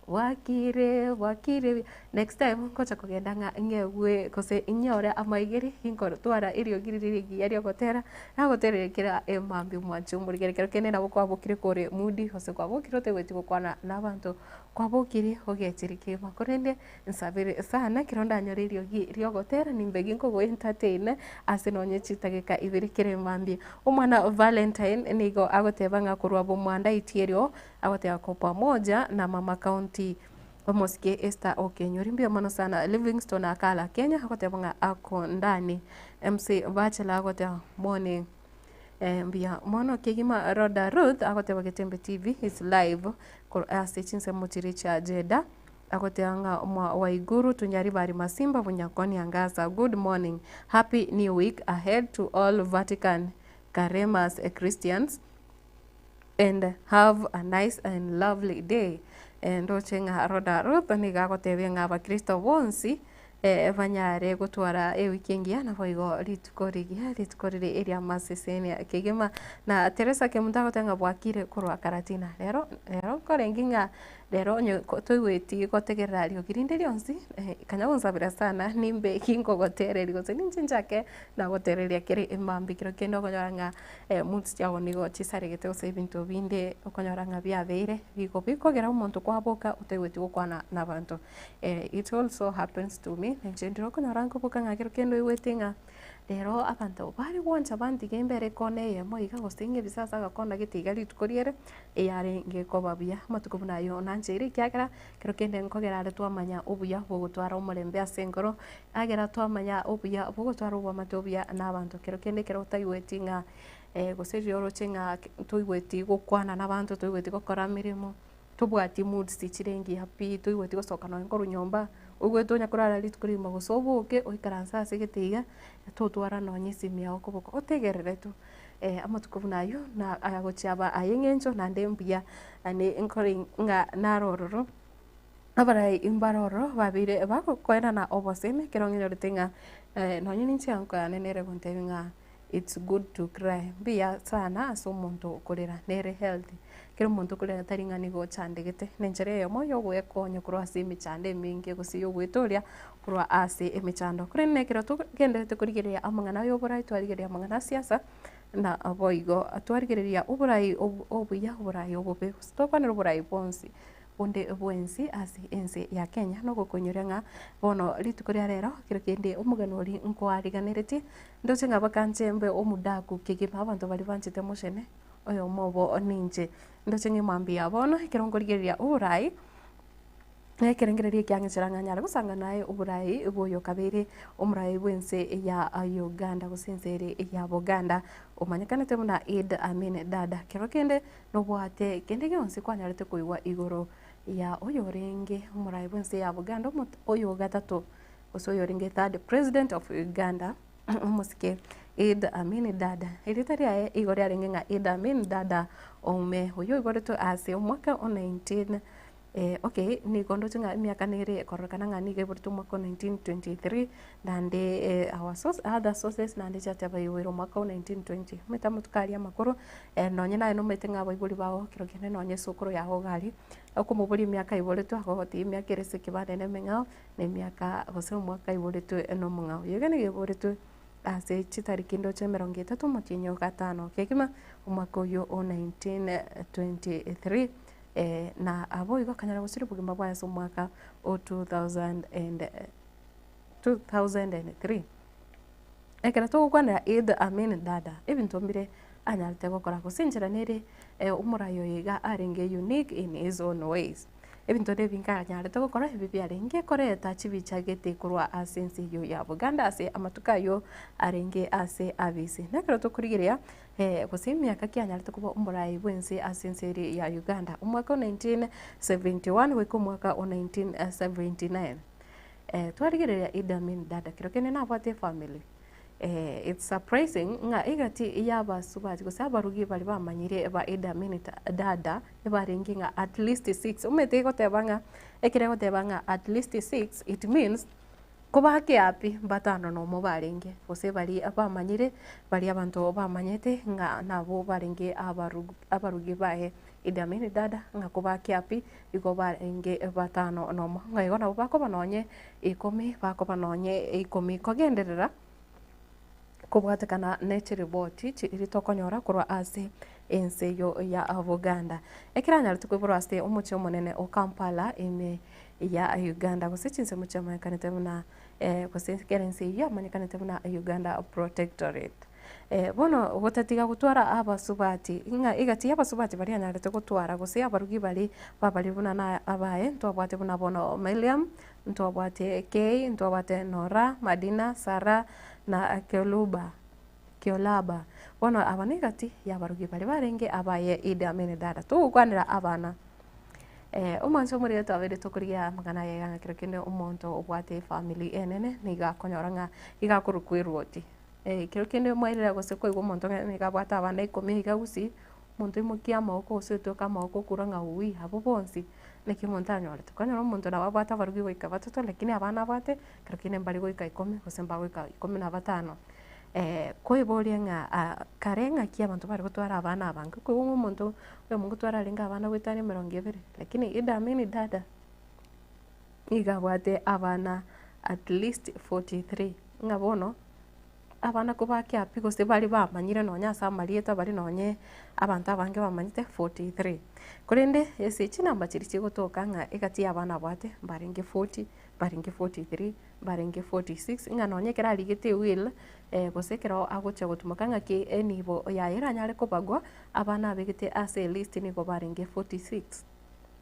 wakire next time kocha kugendanga ngegwe kose inyore amaigeri inkoro twara irio giririgi yario gotera na goterekera emambi mwanchu murigerekero kene na bukwa bukire kore mudi hose kwa bukiro tegweti gukwana nabantu kwa bukiri ogechirike makorende nsabire sana kironda nyore irio gotera nimbegi ngo entertain ase nonye chitageka ibirikire mambi umwana Valentine nigo agotebanga kurwa bo mwanda itierio agoteba ko pamoja na mama county omoske Esther Okenyori mbio mono sana Livingstone akala Kenya agotebanga ako ndani MC Bachelor agoteba morning mbia mono kigima Roda Ruth agoteba Getembe TV is live ase chinse mochiri cha Jeda agotebanga mwa Waiguru tunyari bari masimba bunyakoni angaza good morning happy new week ahead to all Vatican Karemas Christians and have a nice and lovely day. Ndochenga Roda Ruth niga gotebanga abakristo bonsi banyare gutwara weekend ya na boigo ritukorire area maseseni kigema na Teresa Kemunta gotenga bwakire kurwa karatina rero korenginga rero nyo toigweti gotegerera rio girinde rionsi kanyabonsabira sana nimbe kingo gotereri gose ninjake na gotereria kiri imambikiro kendo konyoranga munsi yago nigo chisarigete gose ibintu binde okonyoranga byabeire biko gera umuntu kwaboka utegweti gukwana nabantu it also happens to me njendiro konyoranga boka ngakiro kendo iwetinga rero abantu bari woncha bandi gembere kone ye moiga gostinge bisasa gakona gitiga litukoriere eyare ngekobabia matukubuna yo nanjeri kyagera kero kende nkogera ale twamanya obuya bugutwara omurembe asengoro agera twamanya obuya bugutwara obwamatobya nabantu kero kende kero taiwetinga goseri oro chenga toigweti gukwana nabantu toigweti gukora mirimo tubwati mood stichirengi happy toigweti gosoka no ngoro nyomba ugwetonya kurara litukurima gusoboke oikaransa segetiga tutwara no nyisimi yao kuboko otegerere tu amatukubuna na agochaba ayengenjo na ndembia ane nkori nga narororo abarai imbaroro babire bakokwenda na oboseme kironyo rutinga no nyinchi anka nenere gontevinga it's good to cry bia sana so muntu kurira nere healthy kero muntu kurira taringa nigo chandegete nenjere yo moyo gwekonyo kurwa simi chande mingi gusiyo gwetoria kurwa ase emichando kurene kero tugendete kurigeria amangana yo borai twarigeria amangana siasa na aboigo atwarigeria uburai oburai obobe stokwanero burai bonsi onde bwensi ase ense ya Kenya no gokonyorenga bono litukoria rero kiro kende umuganori nkwariganireti ndochenga bakanchembe omudaku kigima abantu bali banchite moshene oyo mobo ninje ndochenga mambia bono kirongorigeria urai nekerengereria kyang'echiranga nyara gusanga naye uburai boyo kabere omurai bwense ya Uganda gusensere ya Buganda omanyekanete muna Eid Amin dada kiro kende no bwate kende gyonse kwanyarete kuigwa igoro ya oyo renge omurai bwense ya Buganda oyo gatatu gose oyo ringe third president of Uganda omusike Idi Amin Dada irita riaye igo riaringe ng'a Idi Amin Dada ome oyo igoretwo ase omwaka o 19 okay ni gondo tunga miaka nere korokana ngani ge burtu mwaka 1923 nande our source other sources nande chata bayiro mwaka 1920 meta mutukaria makuru nonye naye no metenga baibuli bawo kirogene nonye sukuru yaho gari okumubuli miaka iboletu agoti miaka irese kibane menga ne miaka gose mwaka iboletu eno munga yegene ge boletu ase chitariki ndo cha 30 mutinyo gatano kekima omwaka uyo o 1923 na abo igo kanyara gusiri bugima bwa yaso mwaka o 2003 ekera to kwana Idi Amin Dada ebintu mbire anyalite gukora gusinjira nere umurayo yiga arenge unique in his own ways ebintu nebinga anyalite gukora ebi byarenge koreta chibichagete kurwa asensi yo ya Buganda ase amatukayo arenge ase abisi nakero to kurigiria gose miaka kianyalite kuba umurayi bwense asenseri ya Uganda umwaka 1971 weko mwaka 1979 twarigiria Idi Amin Dada kirokene na bate family it's surprising nga igati yaba subati gose abarugi bali bamanyire ba Idi Amin Dada ebarengi nga at least 6 umete gotebanga ekire gotebanga at least 6 it means kuba hake api batano no mubarenge gose bali abamanyire bali abantu bamanyete nga nabo barenge abarugi bae Idi Amin Dada nga kuba hake api igo barenge batano no nga igo nabo bako banonye 10 bako banonye 10 kogenderera kubwatekana nature boti iritokonyora kurwa ase ense yo ya Buganda ekiranya ritukwibura ase umuchi omunene o Kampala eme ya Uganda gusichinse muchama kanete muna gusekerense ya manyikanete muna Uganda Protectorate bono gutatiga gutwara abasubati inga igati abasubati bari anyarete gutwara guse abarugi bari babali buna na abaye ntwabwate buna bono William ntwabwate K ntwabwate Nora Madina Sara na Kiolaba bono abanigati yabarugi bari barenge abaye Idi Amin Dada tukwanira abana umanso muri twabere tukuriya magana yega kirokene umonto obwate family enene niga konyoranga iga kurukwirwoti kirokene mwairira gose ko igo monto niga bwata abana 10 igagusi muntu imukia amoko useto kama oko kuranga uwi abo bonsi neki montanyo ale tukanyora muntu na babwata barugi goika batatu lakini abana bwate kirokene mbali goika 10 gose mba goika 15 koiboria nga karenga kia bantu bari gutwara abana abange ko umuntu we mungu twara linga abana gwitani 20 lakini Idi Amin Dada iga bwate abana at least 43 ngabono abana kuba kia pigo se bari bamanyire nonya samarieta bari nonye abantu abange bamanyite 43 kurende ese chinamba chiri chigotoka nga igati abana bwate baringe 40 baringe 43 baringe 46 nga nonye kera ligete will gosekera agocha gutumaka ki enibo ya iranyare kubagwa abana begete ase list ni go baringe 46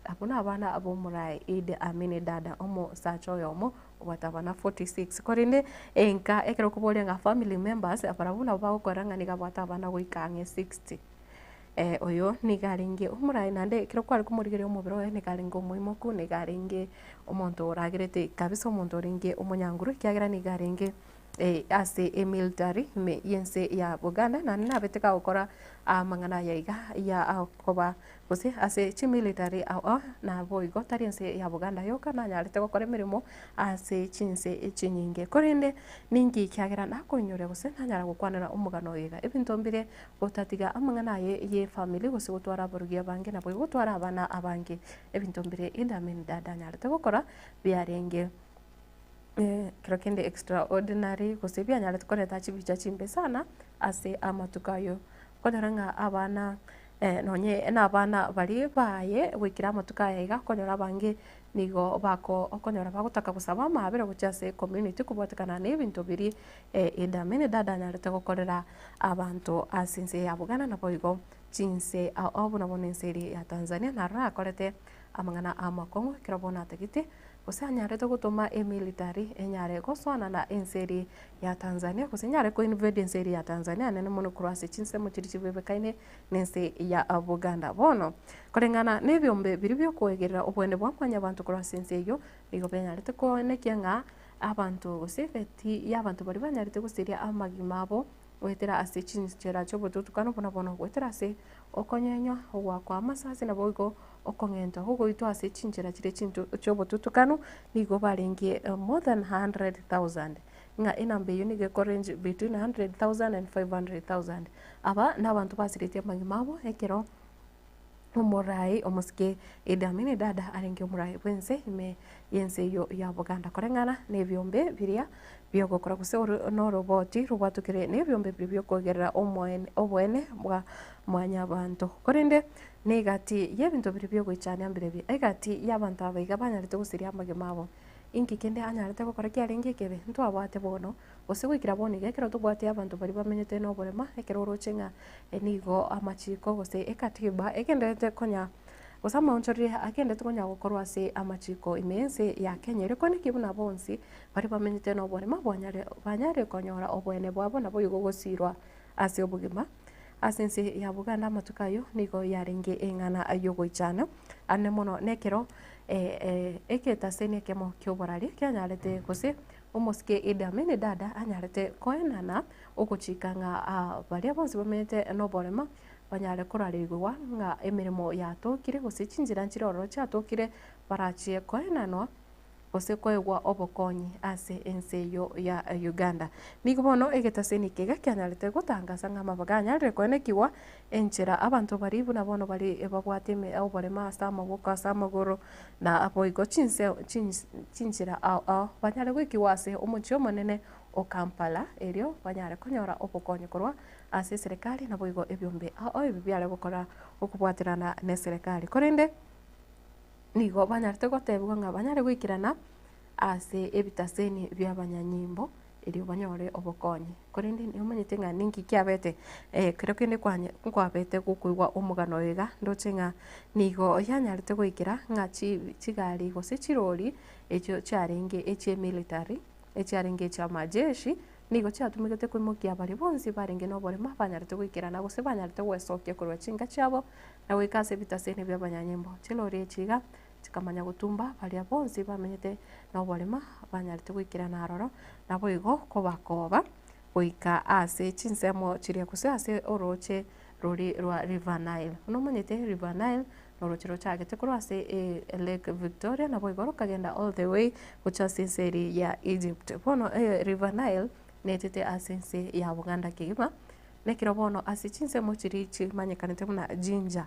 abuna abana abo murai Idi Amin Dada omo sacho yomo watabana 46 korinde enka ekero kubolia nga family members aparabuna bawo koranga niga watabana goikange 60 oyo nigaringe umurai nande ekero kwari kumurigere omubiro nigaringe omuimoku nigaringe omonto oragirete kabisa omonto ringe omunyanguru kyagira nigaringe ase military me yense ya Buganda na nabeteka gukora amangana yaiga ya akoba gose ase chi military na boigo tariense ya Buganda yoka na nyarete gukora mirimo ase chinse chinyinge korinde ningi kyagira nakonyore gose nanyara gukwanira umugano yiga ebintu mbire gutatiga amangana ye family gose gutwara barugia bange na boigo gutwara abana abange ebintu mbire Idi Amin Dada nyarete gukora byarenge kirokende extraordinary kusebya nyala tukoneta chibicha chimbe sana ase amatukayo koneranga abana nonye na abana bali baye wikira amatukayo iga konyora bange nigo bako okonyora bagutaka gusaba mabere guchase community kubwatakana n'ebintu biri Idi Amin Dada nyala tukokorera abantu asinse ya Buganda na boigo chinse obuna bonenseri ya Tanzania na rakorete amangana amakongo kirabona tegite usanyare to gutuma military enyare goswana na enseri ya Tanzania kusenyare ko invade enseri ya Tanzania nene muno kurase chinse mu kiri kibebekaine nense ya Buganda bono korengana nebyombe biri byo kwegerera obwende bwa kwanya abantu kurase ense yo nigo benyare to ko nekenga abantu gose gati y'abantu bari banyarite gusiria amagima abo wetera ase chinchera chobotutukano bona bona wetera ase okonyenywa ogwakwa amasasi na boigo okong'enta hugo itu ase chinchera chire chintu chobotutukano nigo barengie more than 100,000 nga enamba iyo nigeko range between 100,000 and 500,000 aba n'abantu basiritie amagima abo ekero umurai omusike edamini dada arenge umurai bwense ime yense yo ya Buganda korengana nebyombe biria byogokora guse no roboti rubatukire nebyombe bibyo kogerera obwene bwa mwanya bantu korende negati yebintu biri byo gwichana ambire bi egati yabantu abaiga banyarite gusiria amagema abo inki kende anyarite gukora kiarenge kebe ntu abate bono gose gwikira boni gekero tubwate abantu bari bamenyete no borema ekero rochenga enigo amachiko gose ekatiba ekendete konya osama onchori akendete konya gukorwa ase amachiko imense ya Kenya reko ni kibuna bonsi bari bamenyete no borema banyare konyora obwene bwabo nabo yugo gosirwa ase obugima asense ya Buganda matukayo nigo yarenge engana ayogo ichana ane mono nekero eketa sene kemo kyoborari kyanyarete gose omoske edamene dada anyarete koenana ogochikanga bari abonse bamenyete no borema banyare korarigwa nga emirimo yatokire gose chinjira nchiroro cyatokire barachie koenano gose koegwa obokonyi ase enseyo ya Uganda nigo bono egetaseni kega kyanyarete gutangasa nga mabaganya rekonekiwa enchera abantu bari buna bono bari babwateme au barema sama boka sama goro na aboigo chinchira banyare gwikiwa ase omuchio monene o Kampala erio banyare konyora obokonyi korwa ase serikali na boigo ebyombe ebi byare gukora okubwatirana ne serikali korende nigo banyarite gotebwa nga banyare gwikirana ase ebitaseni by'abanyanyimbo eri banyore obokonyi korende ni umanyite nga ninki kyabete kero kende kwabete gukuigwa omugano wega ndochenga nigo yanyarite gwikira nga chigari gose chirori ekyo charenge eche military echarenge cha majeshi nigo chatumigete kwimokia bari bonsi barenge no borema banyarite gwikirana gose banyarite gwesokia kurwa chinga chabo na wikase bitaseni by'abanyanyimbo chilori echiga chikamanya gutumba bari abonsi bamenyete no borema banyarite gwikirana aroro nabo igo kobakoba goika ase chinsemo chiria kuse ase oroche rori rwa River Nile no manyete River Nile norochero chagete kurwa ase Lake Victoria nabo igo kagenda all the way kucha senseri ya Egypt bono River Nile netete asense ya Buganda kigima nekiro bono ase chinsemo chiri chimanyekanete muna jinja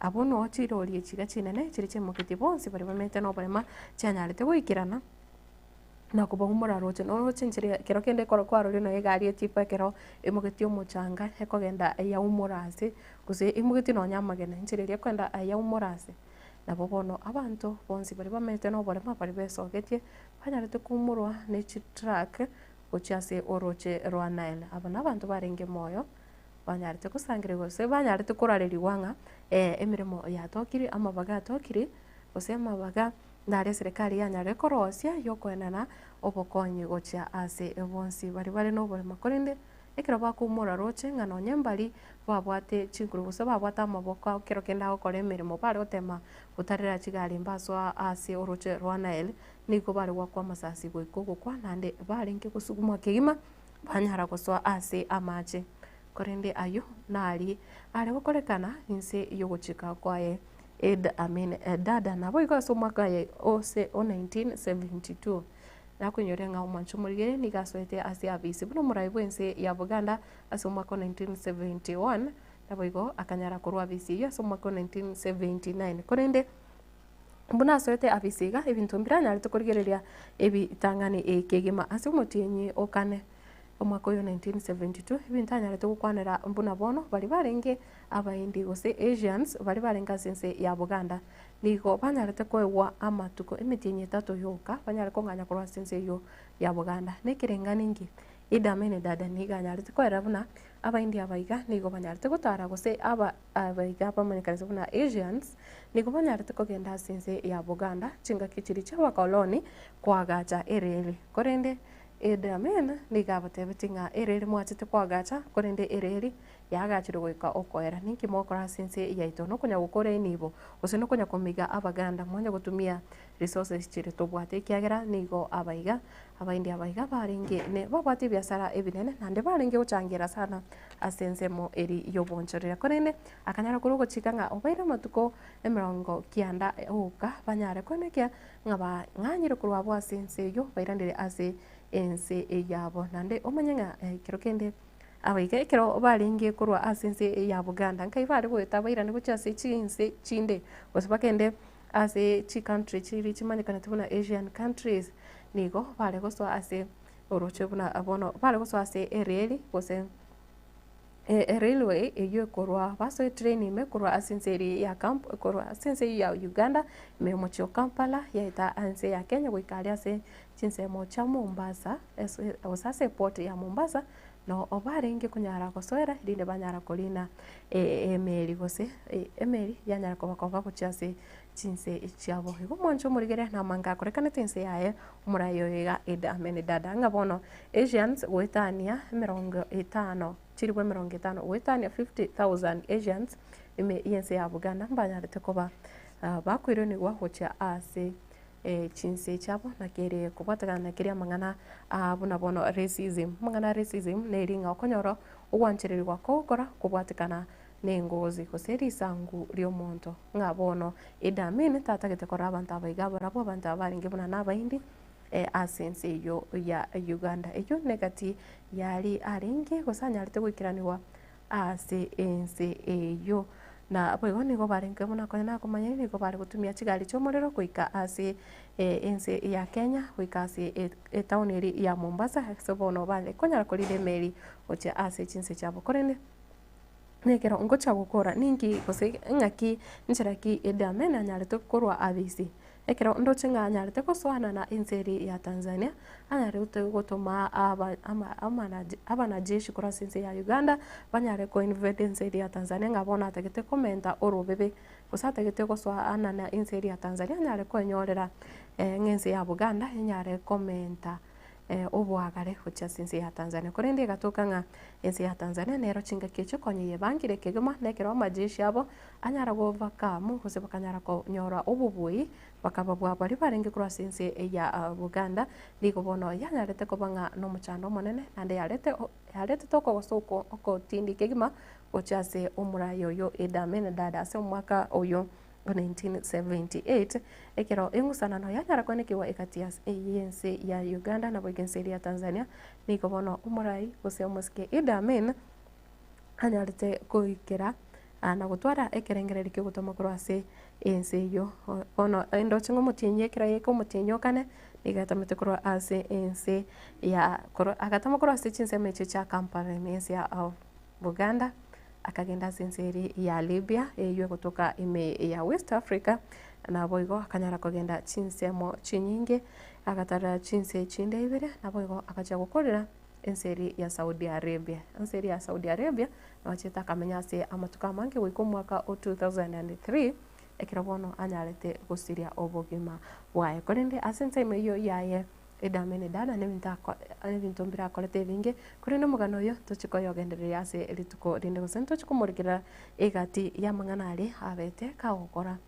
abono chirori echiga chinene chiri chemoketi bonsi bari bamenyete no borema chanyarite gwikirana na kuba umuraro no chinchiri kero kende korokoro rino egari etipa kero emogeti omuchanga ekogenda ya umurase kuze imogeti no nyamagene nchiriria kwenda ya umurase nabo bono abantu bonsi bari bamenyete no borema bari besogetie banyarite kumurwa ne track ochase oroche rwa Nile abana abantu barenge moyo banyarite kusangire gose banyarite kuraririwa nga emirimo yatokiri amabaga atokiri gose amabaga ndare serikali yanyare korosia yokoenana obokonyi gocha ase ebonsi bari no borema korinde ekero bakumura roche ngano nyembali babwate chinguru gose babwata amaboko kero kenda gukora emirimo bari gotema gutarira chigari mbaswa ase oroche rwa Nile niko bari gwakwa masasi gukwa nande baringe gusuguma kigima banyara goswa ase amache korende ayo nali ari gukorekana inse yoguchika kwaye dada nabo igaso mwaka ye ose o 1972 nakunyorenga umwancho murigere nigasoete ase abisi buno muraibu ense ya Buganda ase mwaka 1971 nabo igo akanyara kurwa abisi yo ase mwaka 1979 korende mbuna soete abisiga ebintu mbiranya ari tukorigereria ebitangani ekegema ase umutinyi okane omwaka yo 1972 ibintanya ari tukwanira mbuna bono bari barenge abaindi gose Asians bari barenga sense ya Buganda nigo banyarete koewa amatuko emitinyi tato yoka banyare konganya kurwa sense yo ya Buganda nekirenga ningi idamene dada niga nyarete koera buna abaindi abaiga nigo banyarete gutara gose abaiga bamanyekarize buna Asians nigo banyarete kogenda sense ya Buganda chinga kichiri cha wakoloni kwagacha erere korende Idi Amin nigabatebeti ng'a ereri mwachete kwagacha korende ereri yagachire goika okoera ninki mokora sinse yaito no kunya gukora inibo ose no kunya komiga abaganda mwanya gutumia resources chire tobwate kiagera nigo abaiga abaindi abaiga baringe ne babwate biasara ebinene nande baringe guchangira sana asensemo eri yobonchorera korende akanyara kurugo chikanga obaira matuko emerongo kianda uka banyare konekia ngaba nganyire kurwa bwa sense yo bairandire ase ense eyabo nande omanyenga kirokende abaiga ekero baringe kurwa asense ya Buganda nkai bari gweta bairane guchase chinse chinde osibakende ase chi country chiri chimanyikana tubuna Asian countries nigo bari guswa ase oroche buna abono bari guswa ase ereli gose railway eyo kurwa baso training me kurwa asenseri ya camp kurwa asense ya Uganda me mocho Kampala yaita anse ya Kenya gwikalia ase chinse mocha Mombasa osase port ya Mombasa no obaringe kunyara kosoera rinde banyara kolina emeri gose emeri yanyara kobakova kuchase chinse ichabo higo moncho murigere na manga korekane tense yae umurayo yega Idi Amin dada ngabono Asians wetania 50 chiribwe 50 wetania 50,000 Asians ime yense ya Buganda mbanyara tekoba bakwiro ni gwahocha ase chinse chabo nakere kubatagana kiria mangana buna bono racism mangana racism neringa okonyoro ogwanchererirwa kokora kubwatikana nengozi koseri sangu lyo monto ngabono Idi Amin tatagete kora abantu abaiga barabo abantu abaringe buna nabaindi asense yo ya Uganda eyo negati yali aringe gosanyarite gwikiraniwa ase ense eyo na abo nigo baringe buna kona kumanya nigo bari gutumia kigali cyomorero kuika ase ense ya Kenya kuika ase town eri ya Mombasa sobono bale konyara kolide meri oche ase chinse cyabo korene nekero ngocha gukora ningi kose ngaki nchiraki Idi Amin anyarite korwa abisi ekero ndoche nganyarite koswana na inseri ya Tanzania anyarite gutuma abana jeshi kora sense ya Uganda banyare ko invade inseri ya Tanzania ngabona atagete komenta orobebe usatagete koswana na inseri ya Tanzania anyare ko nyorera ngense ya Buganda anyare komenta obwagare kucha sense ya Tanzania korende gatoka nga ense ya Tanzania nero chinga kecho konye bangire kegema nekero majeshi abo anyara go vakamu kose bakanyara ko nyora obubui bakababwa bari barenge kura sense ya Buganda liko bono yanyarete ko banga no muchando monene ande yarete toko gosoko oko tindi kegema ochase umurayo yo Idi Amin dada ase mwaka oyo 1978 ekero engusana no yanyara konekiwa ekatias yense ya Uganda na bwegenseri ya Tanzania niko bono umurai gose muske Idi Amin anyarite koikera na gutwara ekerengereri kyo gutoma kurase ense yo bono endo chingo mutinye kira yeko mutinyo kane igatamete kurwa ase ense ya agatama kurase chinse meche cha Kampala mense ya Buganda akagenda senseri ya Libya eyo kutoka ime ya West Africa na boigo akanyara kugenda chinsemo chinyinge agatara chinse chinde ibere na boigo akaja gukorera enseri ya Saudi Arabia na wacheta kamenya se amatuka mange wiko mwaka 2003 ekirabono anyarete gusiria obogima wae korende asense meyo yaye Idi Amin dada nebintombira kolete binge kuri no mugano yo tuchikoyo genderera ase elituko rinde gusento chikumurikira egati ya manganari abete kagokora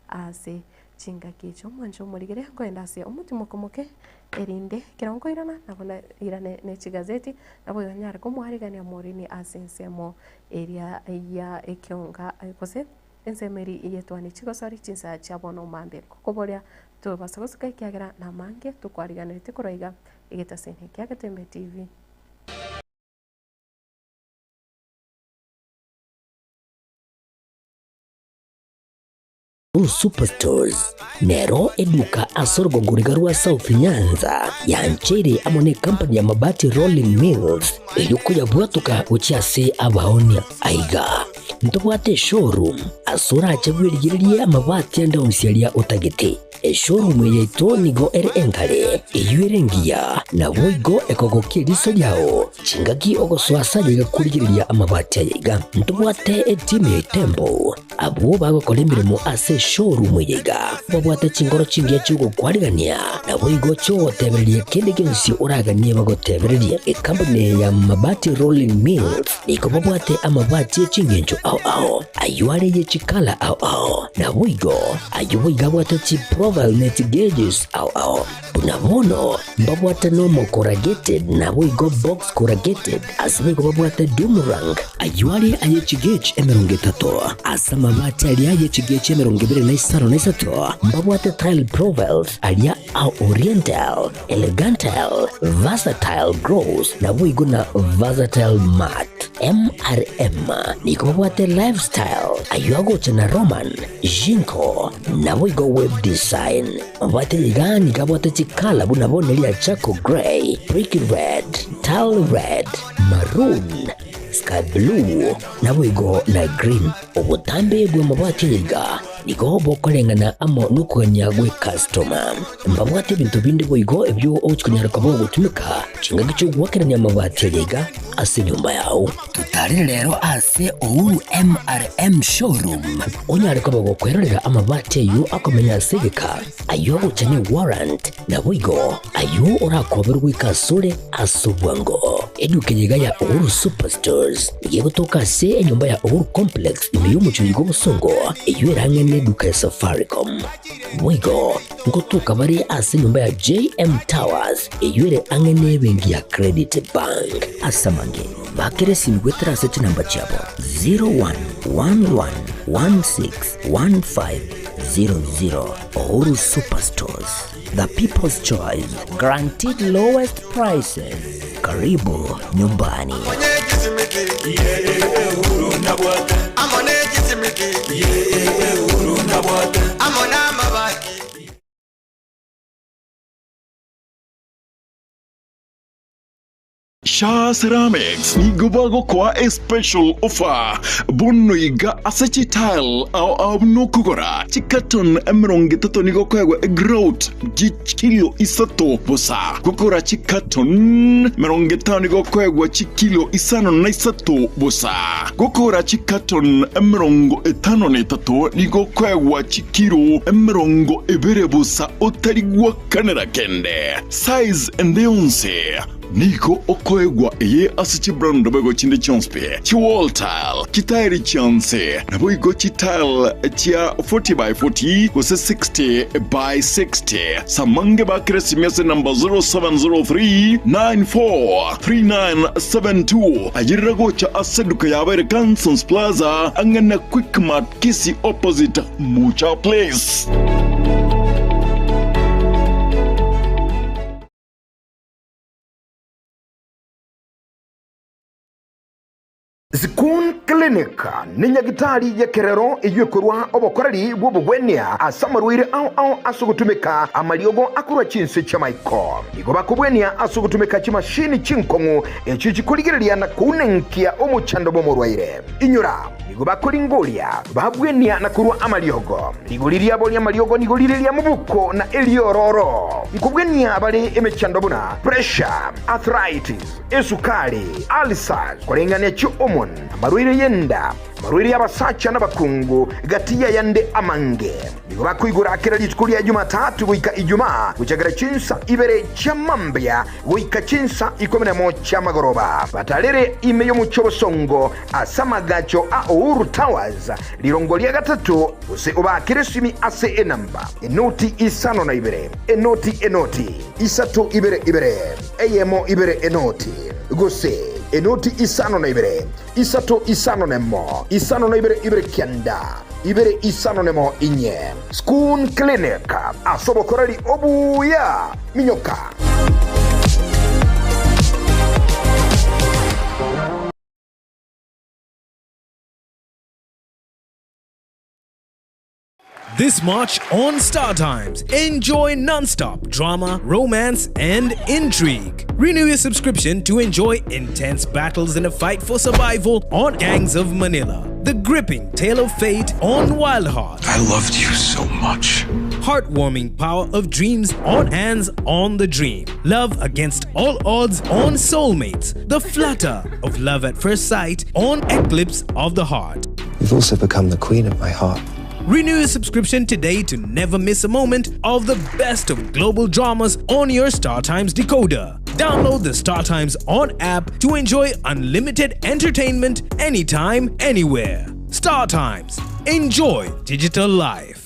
ase chinga kicho mwanjo murigire kwenda ase omutimo komoke erinde kirongo irana nabona irane ne chigazeti nabo yonyare ko muharigania morini asensemo area ya ekionga kose ensemeri yetwani chigosari chinsa chabono mambe kokoboria to basagosika kiagera na mange tukwariganirite kuroiga igitasene kiagatembe TV. Superstores nero eduka asorgo gurigarua South Nyanza yanchiri amone company ya mabati Rolling Mills eyukuya bwatuka uchiase abaonia aiga ntobwate showroom asura achagwirigirie amabati enda umsialia utagete showroom yeito nigo ere enkare eyuerengia na boigo ekogokie riso yao chingaki ogoswasa yiga kurigiriria amabati aiga ntobwate team ya Tembo abo bagokora emirimo ase showroom yega babwate chingoro chingia chugo kwarigania na boigo chotebereria kende gensi uraganie bagotebereria company ya Mabati Rolling Mills niko babwate amabati chingencho ao ayuare ye chikala ao na boigo ayuiga bwate chi profile net gauges ao unabono babwate normal corrugated na boigo box corrugated asiko babwate Dumarang ayuare aye chigage emerongetato asama mabati alia aye chigage emerongibere na isaro na isato babwate tile profiles alia au oriental elegantal versatile gross na boigo na versatile mat MRM niko babwate lifestyle ayuago chana Roman Jinko na boigo web design babwate ligani kabwate chikala bunabone lia Chaco Grey, Brick Red, Tile Red, Maroon, Sky Blue na boigo na green obutambe bwe mabwate liga niko bokolengana amo nukwenya gwe customer mbabwate bintu bindi boigo ebyo ochikunyara kabo gutumika chinga gicho gwakeranya mabwate liga ase nyumba yao tutari lero ase Ouru MRM showroom onyare kabo gukwerera amabwate yu akomenya segeka ayo uchane warrant na boigo ayo urakoberwa ikasure asubwango edukenyega ya Ouru Superstores yegotoka se nyumba ya Ouru Complex imiyo muchuligo busongo iyo erangene duka ya Safaricom boigo ngotoka bari ase nyumba ya JM Towers iyo ere angene bengi ya Credit Bank asamange bakere simgwetera seti namba chabo 0111161500 Ouru Superstores, the people's choice, guaranteed lowest prices. Karibu nyumbani. Shah Ceramics ni gubago kwa a special offer bono iga asachi tile au nokugora chikaton emerongetato ni gokwa grout kilo isato bosa gokora chikaton merongeta ni gokwa kilo isano na isato bosa gokora chikaton emerongo etano ne tato ni gokwa kilo emerongo ebere bosa otarigwa kanera kende size endonse Niko okoegwa eye asichi brand bego chinde chonspe chi wall tile kitairi chance na boigo chi tile chia 40 by 40 kose 60 by 60 samange ba kresimese number 0703943972 ajirago cha aseduka ya Bere Kansons Plaza angana Quick Mart Kisi opposite Mucha Place. Zikun Clinic ni nyagitari ya kerero iyukurwa obokorari bw'obugwenia asamarwire au asugutumika amaliogo akurwa chinse cha maiko igo bakubwenia asugutumika chimashini chinkongu echichikuligiriria na kunenkia omuchando bomorwaire inyura igo bakulingolia babwenia na kurwa amaliogo ligoliria bolia amaliogo nigoliria mubuko na eliororo nkubwenia bali emechando buna pressure arthritis esukari ulcers kolengania chuomon amarwire yenda marwiri abasacha n'abakungu gatiya yande amange nigo bakwigura akira litukulia Jumatatu guika Ijumaa guchagara chinsa ibere chamambya guika chinsa 11 chamagoroba batalere imeyo muchobosongo asamagacho a Ouru Towers lirongolia gatatu use obakire simi ase enamba enoti isano na ibere enoti isato ibere eyemo ibere enoti gose enoti isano na ibere isato isano nemo isano na ibere kianda ibere isano nemo inye Zikun Clinic asobokorari obuya minyoka. This March on Star Times, enjoy non-stop drama, romance, and intrigue. Renew your subscription to enjoy intense battles in a fight for survival on Gangs of Manila. The gripping tale of fate on Wild Heart. I loved you so much. Heartwarming power of dreams on Hands on the Dream. Love against all odds on Soulmates. The flutter of love at first sight on Eclipse of the Heart. you've also become the queen of my heart. Renew your subscription today to never miss a moment of the best of global dramas on your StarTimes decoder. Download the StarTimes On app to enjoy unlimited entertainment anytime, anywhere. StarTimes. Enjoy digital life.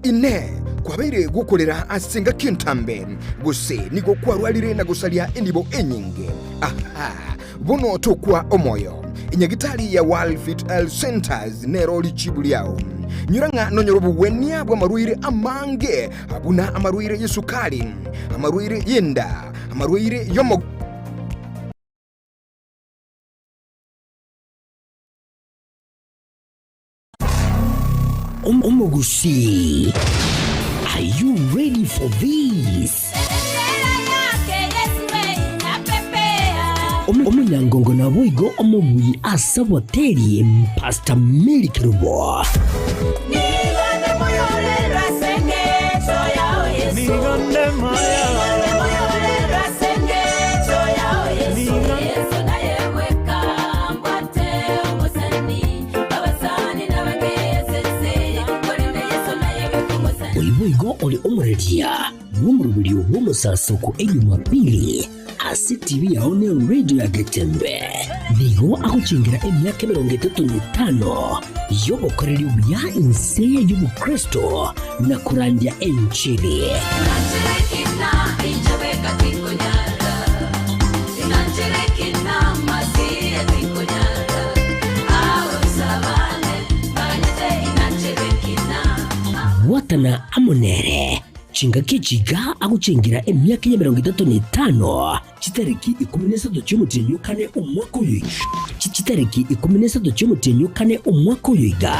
Ine kwabeire gukorera asinga kintambe guse nigo kwarwarire na gusalia enibo enyinge aha bono tokwa omoyo inyagitari ya World Fit Health Centers nero lichibuliao nyuranga nonyorobu wenia bwa maruire amange abuna amaruire yesukali amaruire yenda amaruire yomo Omogusi, are you ready for this? Omunyangongo na boigo omugwi asaboteri Pastor Mary Kirubo. Boigo oli omuredia wumurubiri w'umusasuku Jumapili asi TV yaone radio ya Getembe bigo akuchingira emyaka 35 yobokoreri bya inse y'ubukristo na kurandia enchili watana amonere chinga kichiga akuchingira emyaka ya 35 chitariki 13 cy'umutenyukane umwaka uyu chitariki 13 cy'umutenyukane umwaka uyiga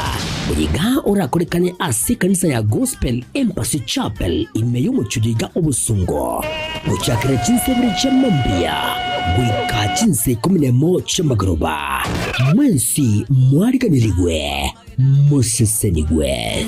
muyiga urakorekane asi kanisa ya Gospel Embassy Chapel imeyo mucudiga obusungo mucyakira chinsebire cy'amambia wika chinse 11 cy'amagoroba mwensi mwariganirigwe musesenigwe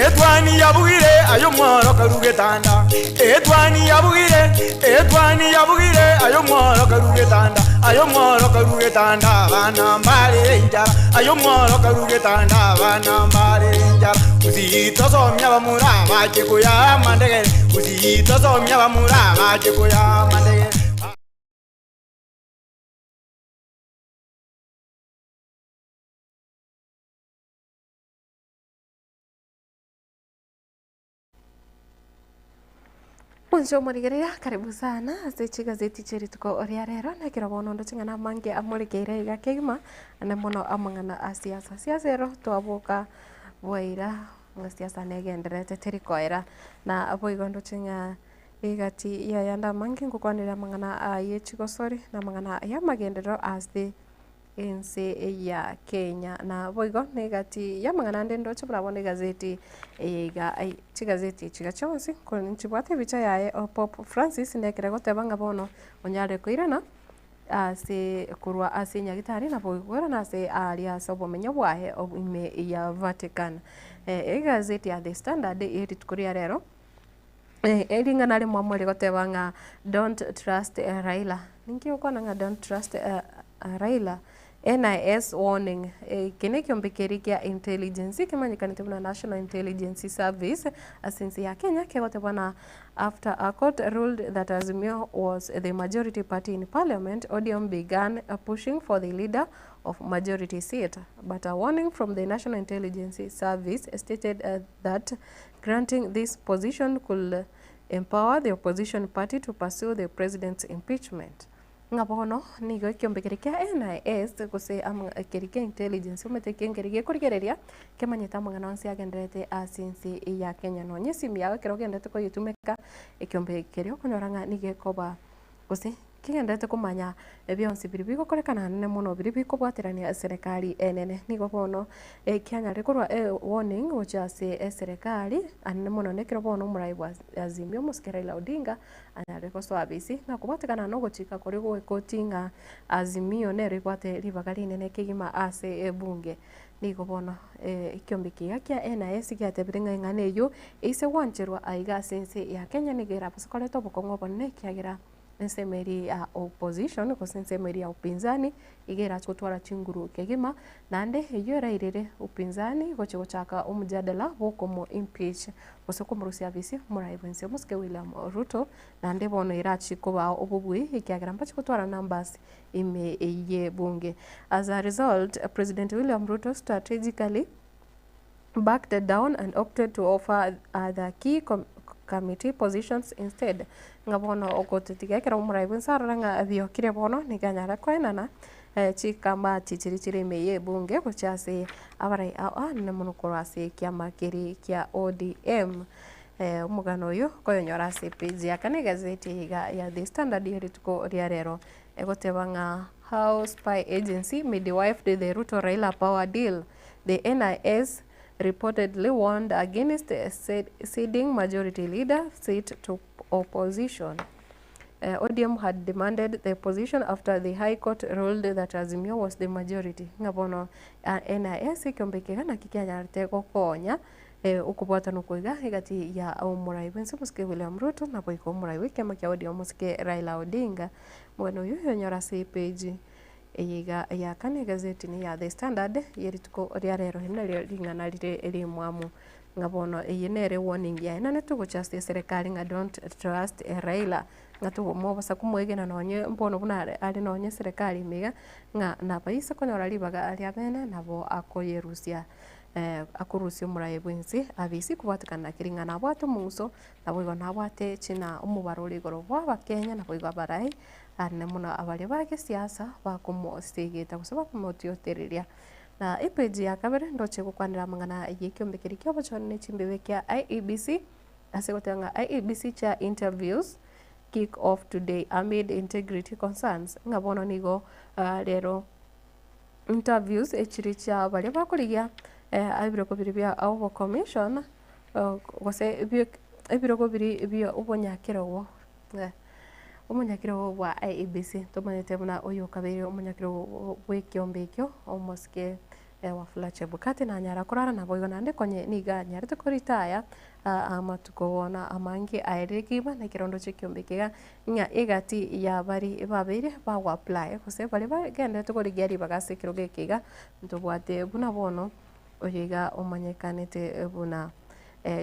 Etwani yabugire ayo mworo karugetanda Etwani yabugire ayo mworo karugetanda bana mbare njara ayo mworo karugetanda bana mbare njara uzito somya bamura baje kuya mandegere uzito somya bamura baje kuya mandegere Mwanzo murigerea karibu sana ase gazeti cheri tuko ria rero na kira bono ndo chingana mange amurigeire ga kegima na mono amangana asiasa siasero twabuka bwaira ngasiasa negenderete terikoera na abo igondo chinga igati ya yanda mange ngukwanira mangana yechigo sorry na mangana ya magendero ase ense ya Kenya na boigo negati ya mangana ndendo chibulabone gazeti ega chigazeti chiga chonsi kuni chibwate bicha yae Pope Francis ndekere gotebanga bono onyare koirana ase kurwa ase nyagitari na boigora na ase aria sobomenyo bwahe ime ya Vatican gazeti ya The Standard iri tukuria rero elinga nali mwamwele gotebanga don't trust Raila ninki ukona nga don't trust Raila NIS warning kene kiombekeri kia intelligence kimanyikanite na National Intelligence Service asensi ya Kenya kegote bwana after a court ruled that Azimio was the majority party in parliament. ODM began pushing for the leader of majority seat, but a warning from the National Intelligence Service stated that granting this position could empower the opposition party to pursue the president's impeachment. Ngabono nigo kiombekeri kia NIS kuse kerike intelligence umeteke ngerige kurigereria kemanyita mangana onse agenderete asinsi ya Kenya no nyesimi yawe kirogendete ko yitumeka ekiombekeri okonyoranga nige koba kuse kigendete kumanya ebyonsi biri bikokorekana nene muno biri bikobwaterania serikali enene nigo bono Kenya rekorwa warning ochase serikali anene muno nekiro bono muraibu Azimio Raila Odinga anareko swabisi na kubwatekana no gochika kuri gwekotinga Azimio nere kwate ribagari nene kigima ase bunge nigo bono ikyombikia kia NIS kiatebiringa ngane yo ise wancherwa aiga sense ya Kenya nigera pasokoleto bokongo bonne kiagira nsemeri ya opposition ko nsemeri ya upinzani igera chotwara chinguru kegima nande yora irere upinzani goche gochaka umujadala bokomo impeach bosoko murusia visi muraibense muske William Ruto nande bono irachi koba obubui ikiagira mpachi kutwara numbers ime ye bunge. As a result, President William Ruto strategically backed down and opted to offer the key committee positions instead. Ngabono ogotitigekera umuraibu nsaranga biokire bono niganyara kwenana chikama chichirichiri meye bunge kuchase abarai ne munukorase kiama kiri kia ODM umugano yo koyonyora se page ya kane gazeti ya The Standard yeri tuko riarero egotebanga how spy agency midwife the Ruto Raila power deal. The NIS reportedly warned against ceding majority leader seat to opposition. ODM had demanded the position after the High Court ruled that Azimio was the majority. Ngabono NIS kiombekega na kikianyarte gokonya ukubwata nukuiga igati ya umuraibu nsimuske William Ruto na boiko umuraibu kema kia ODM muske Raila Odinga. Mweno yuyo nyora si page eyiga ya kane gazeti ni ya The Standard yeri tuko riarero hinali ringana eri mwamu ngabono eyinere warning ya inane tuko just serikali nga don't trust Raila ngatu mo basa kumwegena nonye mbono buna ali nonye serikali mega nga nabaisa konyora libaga ali abene nabo akoyerusia akurusia muraibu nsi abisi kubatikana kiringa nabwate muso nabo nabwate china umubaruri goro bwa Kenya nabo barai ane muna abali bage siasa bakumostegeta kusaba kumotioteriria na ipeji ya kabere ndoche gukwanira mangana yekyombekeri kyo bochone chimbewe kya IEBC asegotanga IEBC cha interviews kick off today amid integrity concerns ngabono nigo rero interviews echiricha bali bakurigia abiroko biri bya abo commission gose ebiroko biri bya ubonyakiro umunyakiro wa IEBC tumanete buna uyu kabiri umunyakiro wekyombekyo omoske wafula Chebukati na nyara kurara na boyo nande konye niga nyarite kuritaya amatukobona amangi aerekiba na kirondo chekyombekega nya igati ya bari babiri bawa apply kuse bari bagende tukorigiari bagasekiro gekega ntubwate buna bono oyiga omanyekanete buna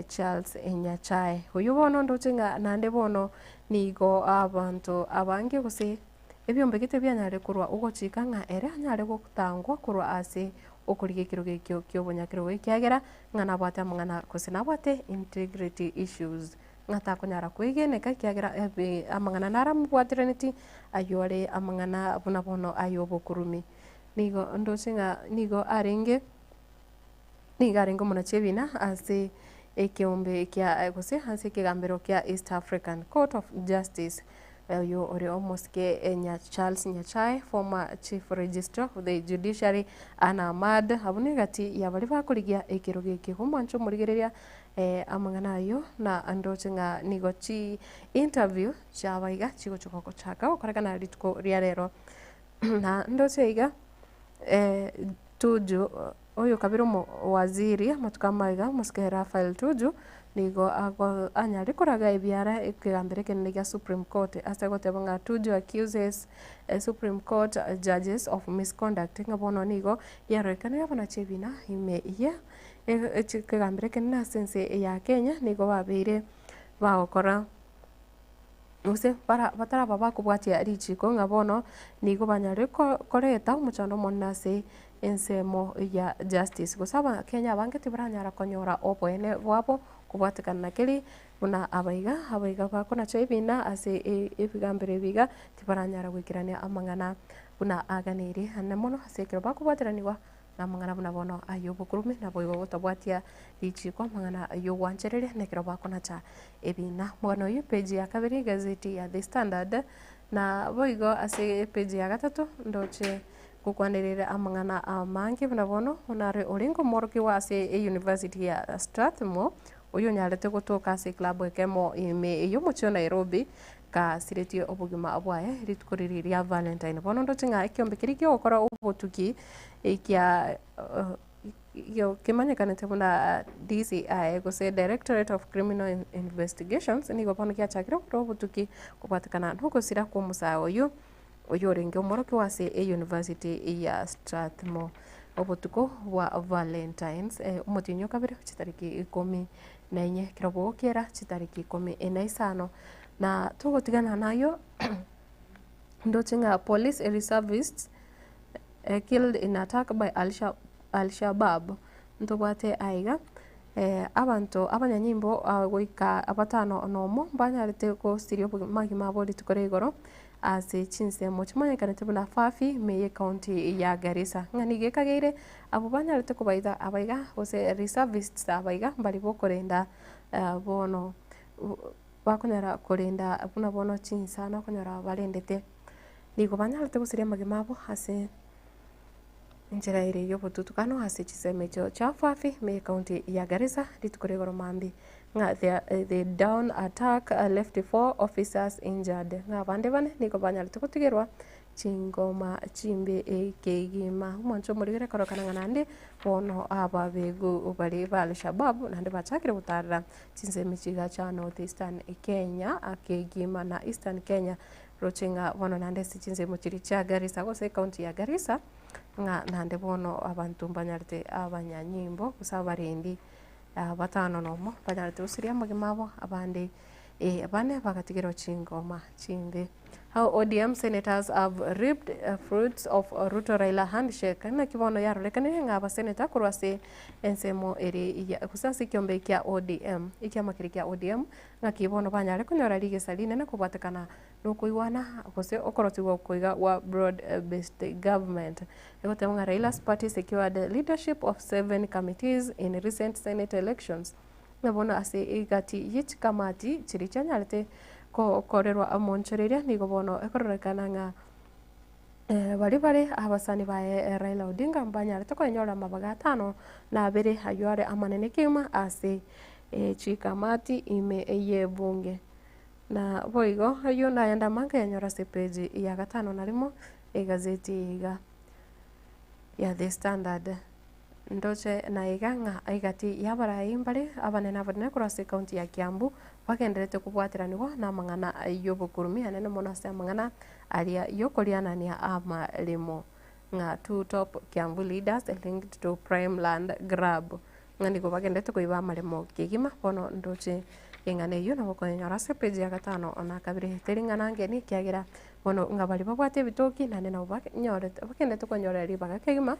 Charles Enyachai uyu bono ndotinga nande bono nigo abantu abangi kuse ebyombekete byanyare kurwa ugochika nga ere anyare gutangwa kurwa ase okurigikiro gekyo kyobonyakiro wekyagera ngana bwata mangana kose nabwate integrity issues ngata kunyara kwigeneka kiagira amang'ana nara mubwatiraniti ayore amang'ana buna bono ayobokurumi nigo ndosinga nigo arenge muna chebina ase ekiombe kia gose ase kigambiro kia East African Court of Justice yo ore almost ke Charles Nyachai, former chief registrar of the judiciary, Anna Ahmad abune gati ya bari bakurigia ekiroge kihumwancho murigereria amang'ana ayo na andochenga nigochi interview chabaiga chigo choko chaka okorekana ritko ria rero na ndoceiga Tuju oyo kabiro waziri matukamaga muske Rafael Tuju nigo anyari kuraga ibiara ikigambire kinene gia Supreme Court ase gotebanga Tuju accuses Supreme Court judges of misconduct ngabono nigo yarekana yabona chebina ime ye ikigambire kinene sense ya Kenya nigo babire bagokora use batara baba kubwatia richiko ngabono nigo banyari koreta umuchando monase ensemo ya justice gusaba Kenya bangeti baranyara konyora obwene bwabo kubwatikana kiri buna abaiga bakona chebina ase ebigambire biga tibaranyara gwikirania amang'ana buna aganiri anemono ase kiro bakubwatiraniwa na amang'ana buna bono ayobokurumi na boigo gotabwatia richiko amang'ana ayo wancherere nekiro bakona cha ebina mugano yu page ya kabiri gazeti ya The Standard na boigo ase page ya gatatu ndoche kukwanirira amang'ana amangi buna bono unare oringo moroki wa ase university ya Strathmore uyu nyarete gutuka ase club ekemo ime iyo mucho Nairobi ka siretio obugima abwaye ritkuririria Valentine bono ndochinga ikiombe kiriki okora ubutuki ikia yo kimanyekanete buna DCI gose Directorate of Criminal Investigations nigo bono kia chakira ubutuki kubatikana ntuko sira kwa musa uyu renge umoroki wase university ya Strathmore obutuko wa Valentines umutinyo kabiri chitariki 14 kirobo kera chitariki 15 na tugotigana nayo ndochinga police reservists killed in attack by Al-Shabaab ntobate aiga abantu abanyanyimbo goika abatano nomo banyarete ko sirio magima bodi tukoregoro ase chinsemo chimanyekanete buna Fafi meye county ya Garissa ng'ani kagere abo banyarete kubaida abaiga gose reservists abaiga bari bokorenda bono bakonyara korenda buna bono chinsana konyara barendete nigo banyarete gusiria magimabo ase njira ire yo bututukano ase chisemecho cha Fafi meye county ya Garissa ritukoregoro mambi nga the down attack left 4 officers injured nga bande bane niko banyarite kutigirwa chingoma chimbe ekegima umoncho murigere korokana nande bono ababegu bari ba Al-Shabaab nande bachakire butarra chinsemi chiga cha Northeastern Kenya akegima na Eastern Kenya rochinga bono nande sichinsemo chiri cha Garissa gose county ya Garissa nga nande bono abantu banyarite abanyanyimbo kusabarendi batano nomo banyarite usiria magimabo abande abane bagatigero chingoma chimbe. How ODM senators have reaped fruits of Ruto Raila handshake na kibono yaro lekane ngaba senator kurwase ensemo eri kusasi kiombe kia ODM ikiama kirikia ODM na kibono banyare kunyora lige saline na kubatekana nukuiwana kose okorotiwa kuiga wa broad based government egote mga Raila's party secured leadership of 7 committees in recent Senate elections na bono ase igati yich kamati chirichanyarete ko korerwa amonchereria nigo bono ekororekana nga bari abasani bae Raila Odinga mbanyarete ko nyora mabaga 5 na bere ayore amanene kima ase chikamati ime eye bunge na boigo ayo na yanda manga yanyora se page ya 5 na limo gazeti ya The Standard ndoche na iganga aigati yabara imbare abanena badne kurase county ya Kiambu bakenderete kubwatiraniwa na mang'ana ayobokurumi anene monase mang'ana aria yokoriana ni ama limo nga two top Kiambu leaders linked to prime land grab ngani ko bakenderete kuiba malemo kigima bono ndoche ingane yo na bokonyora se page ya 5 ona kabire teringana ngeni kiagira bono ngabali babwate bitoki nane na bakendete konyora ri bagakegima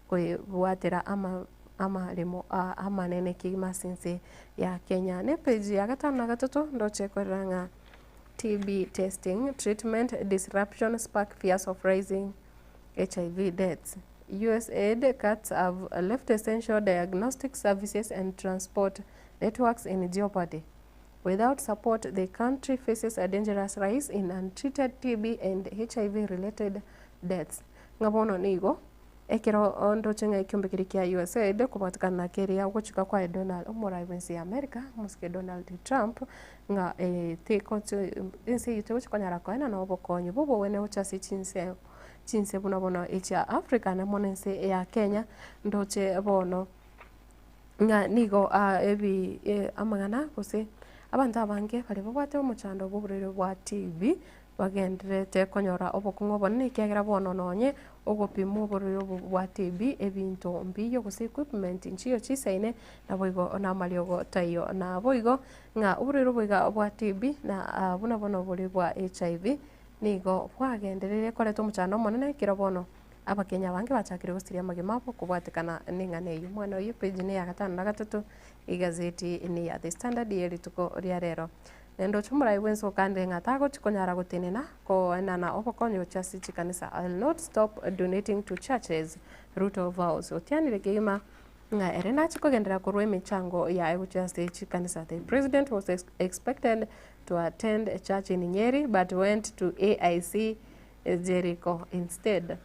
kuibwatira ama amarimo amanene kigima sinse ya Kenya. Ne page ya gatano na gatatu ndo chekoranga TB testing treatment disruption spark fears of rising HIV deaths. USAID cuts have left essential diagnostic services and transport networks in jeopardy. Without support, the country faces a dangerous rise in untreated TB and HIV-related deaths. Ngabono nigo ekero ondo chenga ikiumbikiri kia USAID kupatikana keria guchika kwa Donald Omuraibensi ya America muske Donald Trump nga tekonto inse yito chikonyara koena na obokonyo bobo wene uchasi chinse buno echa Africa na monense ya Kenya ndoche bono nga nigo ebi amagana kose abantu abange bali babwate omuchando bw'oburere bwa TB bagenderete konyora obokungo bonene kiagira bono nonye ogopima oburere bwa TB ebinto mbiyo gose equipment nchiyo chisaine na boigo na maliogo tayo na boigo nga oburere bwa TB na buna bono buri bwa HIV nigo bwagenderere koreto omuchando monene kirabono abakenya bange bachakire gusiria magema bo kubwatikana ningane yu mwana uyu page ne ya gatano na gatatu igazeti ni ya The Standard yeri tuko ria rero nendo chumura iwenso kande ngatago chikonyara gutenena ko enana obokonyo chasi chikanisa I'll not stop donating to churches Ruto vows otiani regema nga erena chikogendera kurwe emichango ya eguchasi chikanisa. The president was expected to attend a church in Nyeri but went to AIC Jericho instead.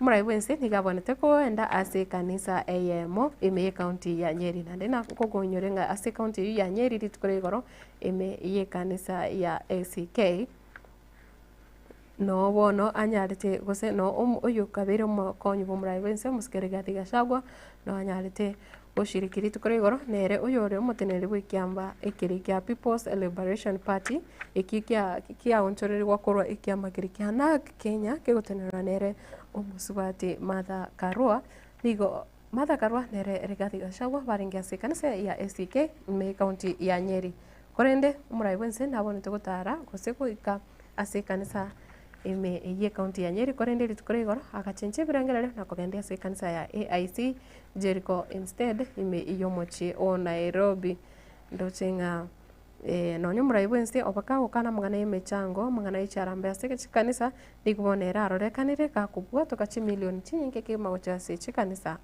Muraiwense nigabonete ko enda ase kanisa AMO ime county ya Nyeri na ndena kogonyorenga ase county ya Nyeri ritukore igoro ime ye kanisa ya ACK no bono anyarete gose no oyo kabere mo konyu bo Muraiwense muskerega Gachagua no anyarete goshirikiri tukore igoro nere oyo ore omotenere bwikiamba ekirikia People's Liberation Party ekikia onchoreri gwakorwa ikiamba kirikia na Kenya kegotenera nere omusubati Martha Karua nigo Martha Karua nere Rigathi Gachagua baringia kanisa ya ACK me county ya Nyeri korende Muraiwense nabonete gutara gose kuika ase kanisa ime ye county ya Nyeri korende ritukore igoro agachenche birangerere na kogende ase kanisa ya AIC Jericho instead ime iyo mochi o Nairobi ndochenga nonyo Muraiwense obaka kana mangana yemechango mangana icharambe ase kanisa nikubonera arorekanire ka kubwa tokachi million chinyinge ke mauchase chikanisa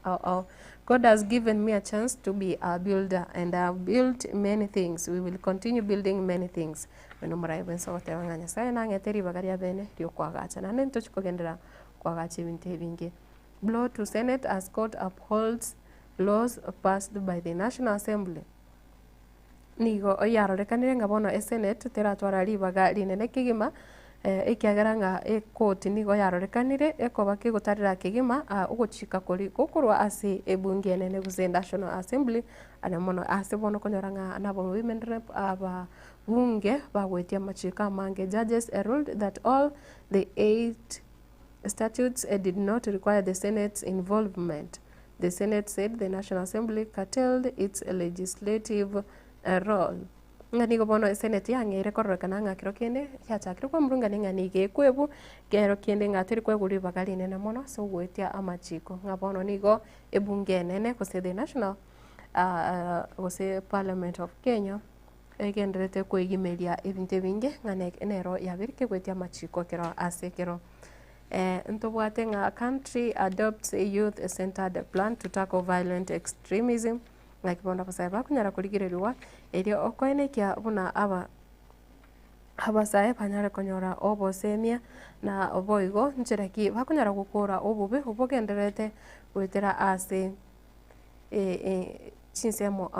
God has given me a chance to be a builder and I have built many things. We will continue building many things. Meno Muraiwense otewanganya sai na ngeteri bagaria bene rio kwagacha na nento chikogendera kwagacha binte binge. Blow to Senate as court upholds laws passed by the National Assembly. Nigo oyarorekanire ngabono Senate teratwara ribaga rinene kigima ekiagaranga ekoti nigo yarorekanire ekoba kigutarira kigima uguchika kuri gukurwa ase ebunge nene guze National Assembly ana mono ase bono konyoranga nabo women rep aba bunge bagwetia machika mange judges ruled that all the 8 statutes did not require the Senate's involvement. The Senate said the National Assembly curtailed its legislative role. Ngani gobono Senate yangere korrekana ngakiro kende yachakire kwa mrunga ngani gekwebu gero kende ngatiri kwe guri bagali nene mono so gwetia amachiko ngabono nigo ebunge nene kose the National kose Parliament of Kenya egenderete kwegimelia ebinte binge ngane enero yabirike gwetia amachiko kero ase kero ntobwate nga country adopts a youth-centered plan to tackle violent extremism ngakibonda pasai bakunyara kuligirerwa erio okoene kya buna abasaye panyare konyora obosemia na oboigo ncheraki bakunyara gukura obubi obogenderete wetera ase chinsemo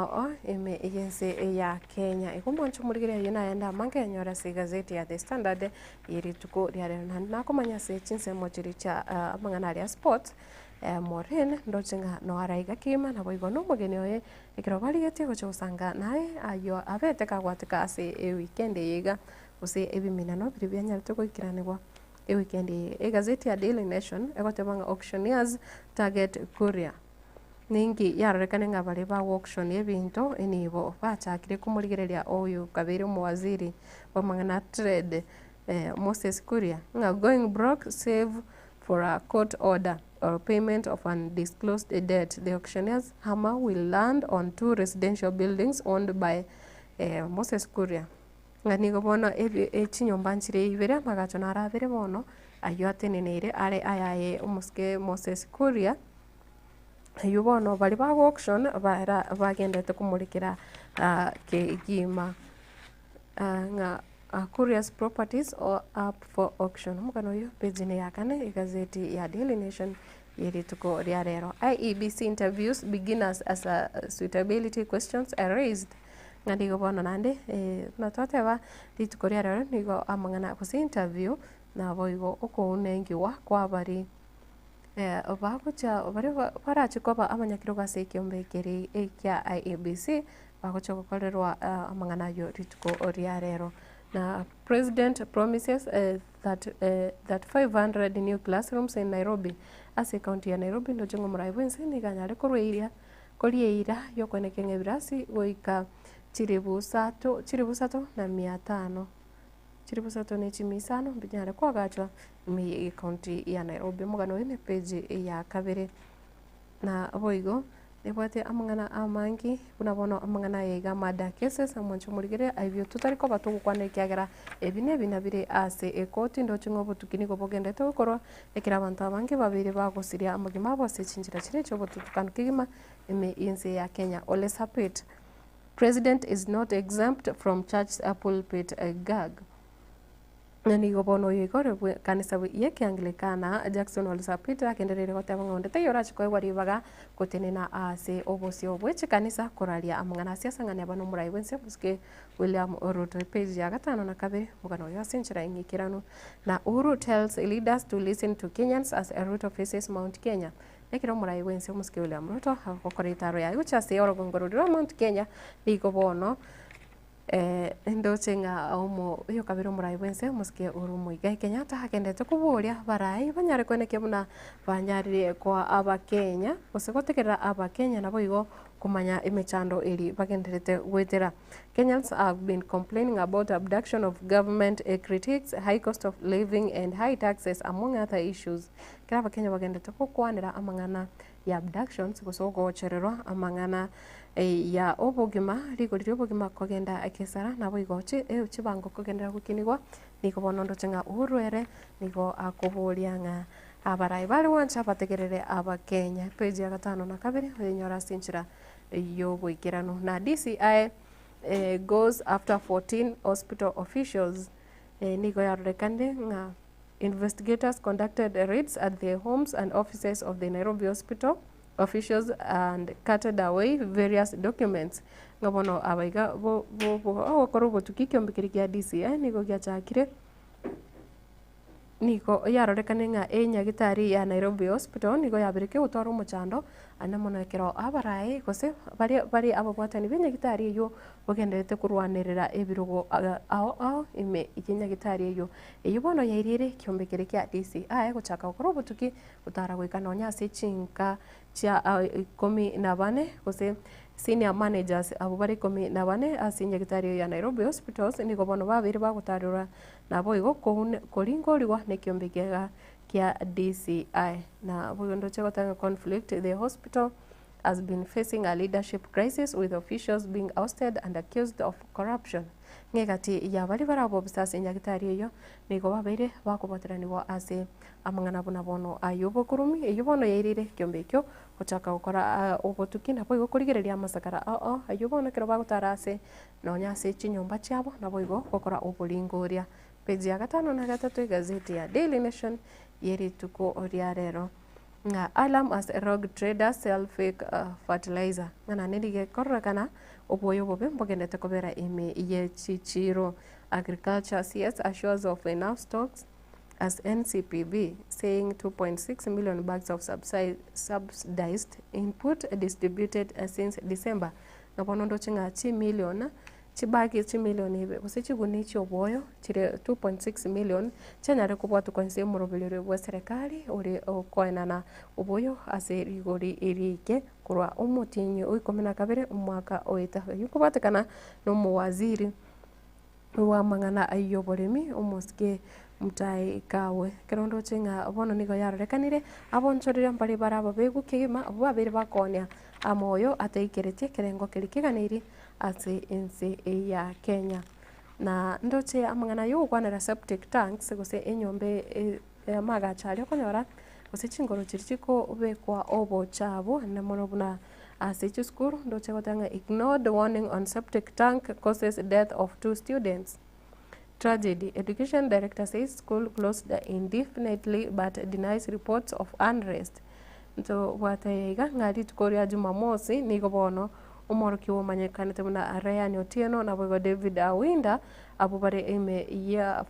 eme yense ya Kenya ikomoncho murigire yina yenda mange nyora se gazeti ya The Standard yiri tuko yare na komanya se chinsemo chiricha mangana ya sport Moren ndochenga no araiga kima na boigo no mugene oye ikirobali gete gochosanga nae ayo abete kagwateka ase weekend yiga use ebimina no biribya nyarite goikiranirwa weekend gazeti ya Daily Nation egotebanga auctioneers target Kuria ningi yarorekane nga bali ba auction ebinto enibo bachakire kumurigereria oyo kabere mu waziri wa mangana trade Moses Kuria nga going broke save for a court order or payment of undisclosed debt. The auctioneer's hammer will land on 2 residential buildings owned by Moses Kuria. Ngani go bono chinyomba nchire ibere magacho na arabere bono ayo ateneneire are ayaye umuske Moses Kuria. Ayo bono bari ba auction bagendete kumurikira ke gima nga Kuria's properties are up for auction. Mugano yo page ne yakane gazeti ya Daily Nation yeri tuko riarero. IEBC interviews beginners as a suitability questions are raised. Ngadi go bono nande na twateba rituko riarero nigo amangana ku interview na boigo uko unengiwa kwa bari bagocha bari barachiko ba amanyakiro gase kiombe keri ekya IEBC bagocha gukorerwa amangana yo rituko riarero. Now, President promises that 500 new classrooms in Nairobi, as a county ya Nairobi, ndo jengo muraiwense ni ganyare kuruiria ira yokone kenge birasi goika chiribusato na 500 chiribusato ni chimisano binyare kwa gachwa mi county ya Nairobi mugano ine page ya kabere na boigo nebwate amangana amangi unabono amangana yega mada cases amoncho murigere aivyo tutariko batugukwana kyagera ebine binabire ase ekoti ndo chingo butukini go bogende to korwa ekira abantu abange babiri bagosiria amagima bose chinjira chire cyo butukana kigima ime inse ya Kenya. Ole Sapit, President is not exempt from church pulpit gag. Nani go bono yegore kanisa yeke Anglikana Jackson Ole Sapit akenderere goteba ngonde tayora chiko waribaga kutenena ase obosio bweche kanisa koralia amangana siasa ngani abano murai wense buske William Ruto page ya 5 na kabere mugano yo senchira ingikirano na Uhuru tells leaders to listen to Kenyans as Ruto faces Mount Kenya. Ekiro murai wense muske William Ruto hakokoritaro ya ucha se orogongoriro Mount Kenya ligo bono ndo chenga omo yo kabiro murai wense muske Uhuru Muigai Kenyatta hakendete kuburia barai banyare kweneke muna banyarire kwa aba Kenya usegotekerera aba Kenya nabo igo kumanya imechando eri bagenderete gwetera. Kenyans have been complaining about abduction of government critics, high cost of living and high taxes among other issues. Kira Kenya bagendete kukwanira amangana ya abductions gusogo chererwa amangana ya obogima rigorire obogima kogenda akesara nabo igoche chibango kogendera gukinigwa niko bonondo chenga urwere niko akoboria nga abarai bari wancha bategerere aba Kenya page ya 5 na kabiri nyora sinchira yo boikirano na DCI goes after 14 hospital officials niko yarekande nga investigators conducted raids at the homes and offices of the Nairobi hospital officials and carted away various documents ngabono abaiga bo korobo tukikyo mbikirikia DCI niko gyachakire niko yarorekane nga nyagitari ya Nairobi hospital niko yabirike utwaro muchando anamono ekero abarai gose bari ababwatani benyagitari yo bogenderete kurwanirira ebirugo ao ime ikinyagitari yo bono yairire kyombekere kya DCI guchaka ukorobo tuki utara gwikana nyase chinka cha 14 gose senior managers abo bari 14 asinyagitari ya Nairobi hospitals niko bono babiri bagutarura nabo igo koringoriwa nekyombekega kia DCI na buyondo chegotanga conflict. The hospital has been facing a leadership crisis with officials being ousted and accused of corruption. Ngegati ya bari barabo bisase nyagitari yo niko babere bakubatiraniwa ase amangana bona bono ayobo kurumi eyobono yairire kyombekyo guchaka gukora obotuki nabo igo kurigereria amasakara ayobono kero bagutara ase nonya ase chinyomba chiabo nabo igo gukora oboringoria. Page ya 5 na 3 gazeti ya Daily Nation yeri tuko oriarero nga alarm as rogue traders sell fake fertilizer ngana nedige korrakana oboyo bobe mbogendete kobera ime ye chichiro. Agriculture CS assures of enough stocks as NCPB saying 2.6 million bags of subsidized input distributed since December ngabonondo chinga chi million chibagi chi million ibe kusechiguni choboyo chire 2.6 million chanyare kubwatu kwense murobelere bwa serikali uri koenana uboyo ase rigori erike kurwa umutinyi uikomena kabere umwaka oita yukubatekana no muwaziri wa mangana ayoboremi umuske Mutai Kawe kerondo chinga bono nigo yarorekanire abonchorire mbari baraba begu kigima abo babiri bakonia amoyo ateikerete kerengo kirikiganiri ase ense ya Kenya na ndoche amangana yo kwanera septic tanks gose enyombe magachari okonyora gose chingoro chirichiko bekwa obo chabo na mono buna ase school ndoche gotanga ignored warning on septic tank causes death of 2 students. Tragedy. Education director says school closed indefinitely but denies reports of unrest. Nto wataiga ngari tukoria Jumamosi nigo bono umoroki womanyekanite muna Ryan Otieno na bwo David Awinda abo bare ime ya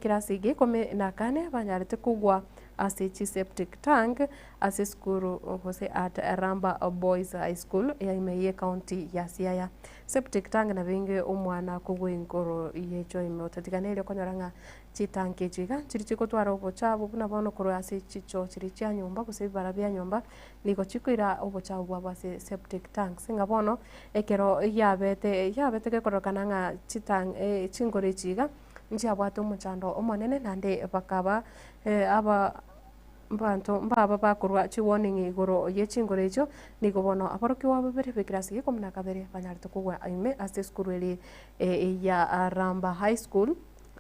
kirasi gikome na kane banyarite kugwa ase septic tank ase skuru hose at Ramba Boys High School ya ime county ya Siaya. Septic tank na binge umwana kugwa inkoro yecho ime otatiganere konyoranga chitanke chiga chirichiko twara obochabo buna bono koro ase chicho chirichya nyumba gose barabya nyumba niko chikwira obochabo bwa ase septic tank singa bono ekero yabete gekorokana nga chitang chingore chiga nchiabwate omochando omonene nande bakaba aba bantu mbaba bakurwa chi warning igoro ye chingore icho nigo bono aboroki wabo bere bekirasi gikomna kabere banyarite kugwa aime ase skuru eri ya Ramba High School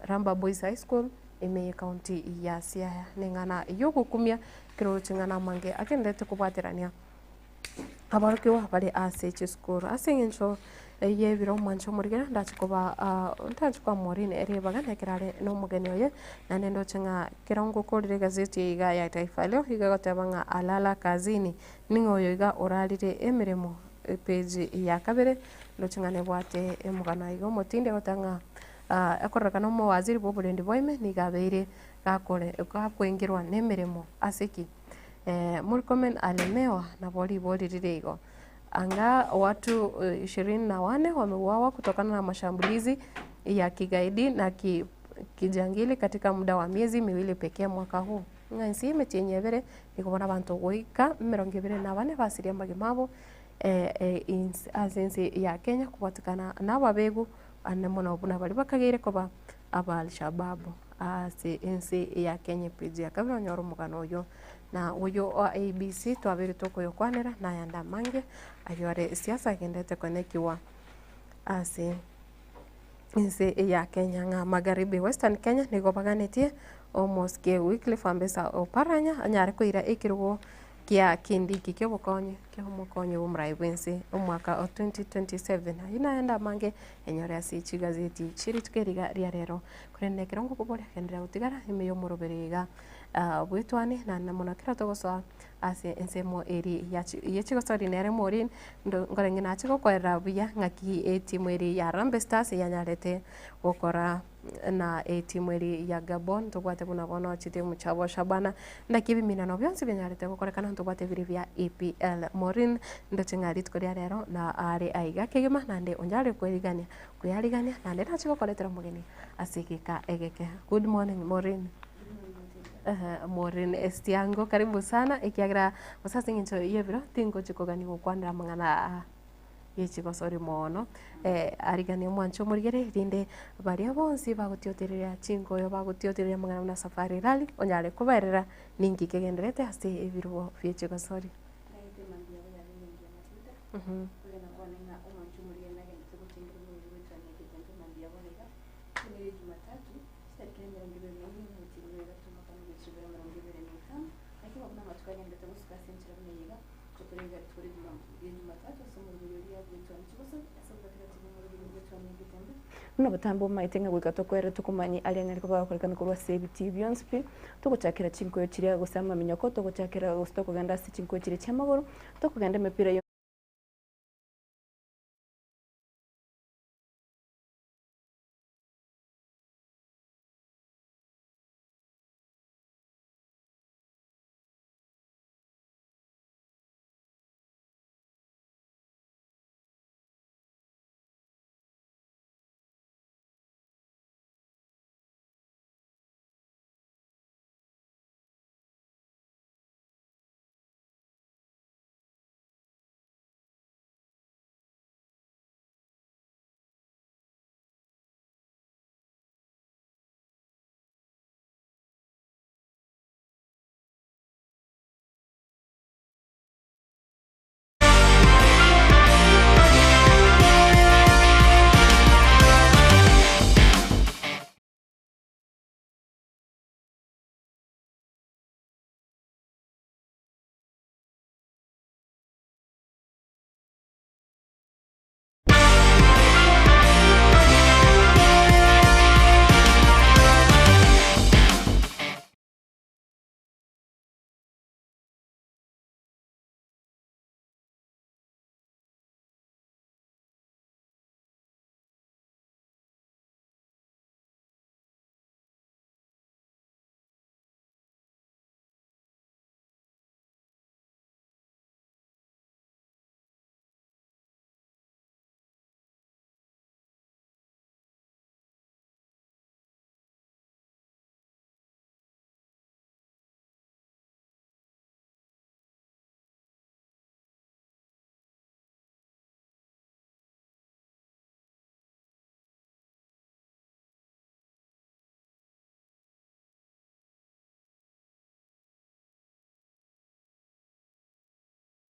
Ramba Boys High School ime county ya Siaya nengana yogukumia kiro chingana mange akendete kubwaterania aboroki wa bari ase chi skuru ase ngencho ye biro mancho murigera ndachikoba ndachikwa Maureen erebaga nekirare no mugeni oye nane ndo chinga kirongo korire gazeti iga ya Taifa Leo iga gotabanga alala kazini ningoyo iga orarire emiremo page ya kabere ndo chinga ne bwate emugana igo motinde gotanga akoraka no waziri boburendi boime nigabeire gakore gakwengirwa nemiremo aseki Murkomen alemewa na boli igo anga watu 24 wameuawa kutokana na mashambulizi ya kigaidi na kijangili katika muda wa miezi miwili pekee mwaka huu. Ngansi mechenyevere nikubona bantu goika 24 basiria magimabo asensi ya Kenya kubatikana n'ababegu anemona obuna bali bakagire koba aba Al-Shabaab ase ensi ya Kenya page ya kabiro nyoro mugano yo na uyo wa ABC twabiri tokoyo kwanera na yanda mange ayore siasa gendete konekiwa ase ensi ya Kenya nga magharibi Western Kenya nigo baganetie almost ke weekly fambesa oparanya anyare koira ekirwo kia kindiki kyo bokonye kyo mokonye umraibense umwaka wa 2027 ina yanda mange enyore ase chigazeti chiri tukeriga ria rero kurende kirongo kubore kendera utigara imeyo moroberega bwitwane na namona kira togoso ase ensemo eri yechigosori nere morin ngorengi na chiko kwera buya ngaki timu eri ya Harambee Stars yanyarete gukora na timu eri ya Gabon tubwate buna bono chite muchabo Shabana ndakibi minano byonse byanyarete gukorekana tubwate biri bya EPL morin ndocengari tkoria rero na are aiga kegema nande onjare kwerigania kuyarigania nande nachiko koletera mugeni asikika egeke. Good morning Morin. Maureen Estiango karibu sana ikiagira musasi ngincho yebiro tingo chikogani gukwanira mangana yechiko sori mono arigani mwancho murigere rinde baria bonsi bagutioterera chingo yo bagutioterera mangana na safari rally onyare kuberera ningi kegenderete ase ebiro fyechiko sori Muna batambo maitenga gwika tokwere tukumanyi alianyari kwa kolekana kurwa save TV on speed tukuchakira chinko yo chiria gusama minyoko tukuchakira gustoko ganda si chinko chiri chamagoro tukugenda mepira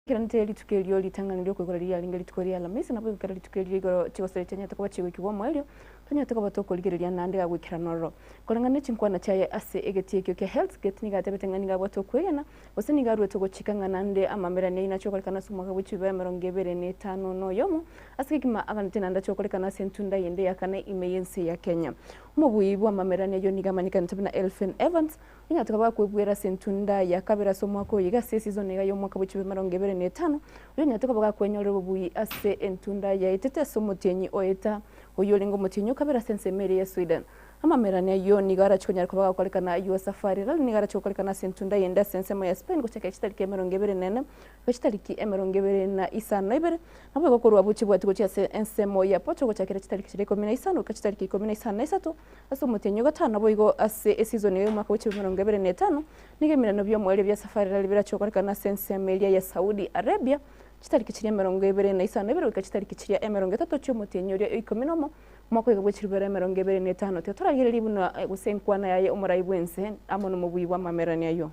kila nteli tukelio litanganilio kwikoreria lingali tukoria la misi na bwo kala tukelio igoro chigosere cyanya takuba chigwikibwa mwelio tonya takuba tokoligereria nande gagwikira nororo kolangane chinkwana chaye ase egetie kyo kya health gate ni gatebetengani gabwa tokwegana oseni garwe togochikanga nande amamera ne ina chokolekana sumwaga wichibe merongebere ne tano no yomo asikima aganite nanda chokolekana sentunda yende yakane imeyense ya Kenya umubuibwa amamera ne yo nigamanika ntebina Elfin Evans nya takaba kwebwera sentunda yakabera somwako yiga season ya yomwaka wichibe merongebere ne tano uyo nya takaba kwenyorera bubuyi ase entunda ya itete somotenyi oeta oyolengo motinyo kabera sensemere ya Sweden amamera ne yo nigara chikonya kubaga kolekana yo safari rally nigara chokolekana sentunda yenda sensemo ya Spain gocheka chitariki emerongebere nene gochitariki emerongebere na isano ibere nabo gokorwa buchi bwati gochya sensemo ya Portugal gochakira chitariki chireko mina isano gochitariki komina isano isatu aso motinyo gatano boigo ase season yo mwaka buchi emerongebere ne tano nigemira no byo mwele bya safari rally bira chokolekana sensemeria ya Saudi Arabia chitariki chiri emerongebere na isano ibere gochitariki chiri emerongetatu cyo motinyo ria ikominomo mwako igabwechiribera emerongebere ne tano te turagire libuna gusenkwana yaye umurayibwense amono mubuyibwa mamerani yayo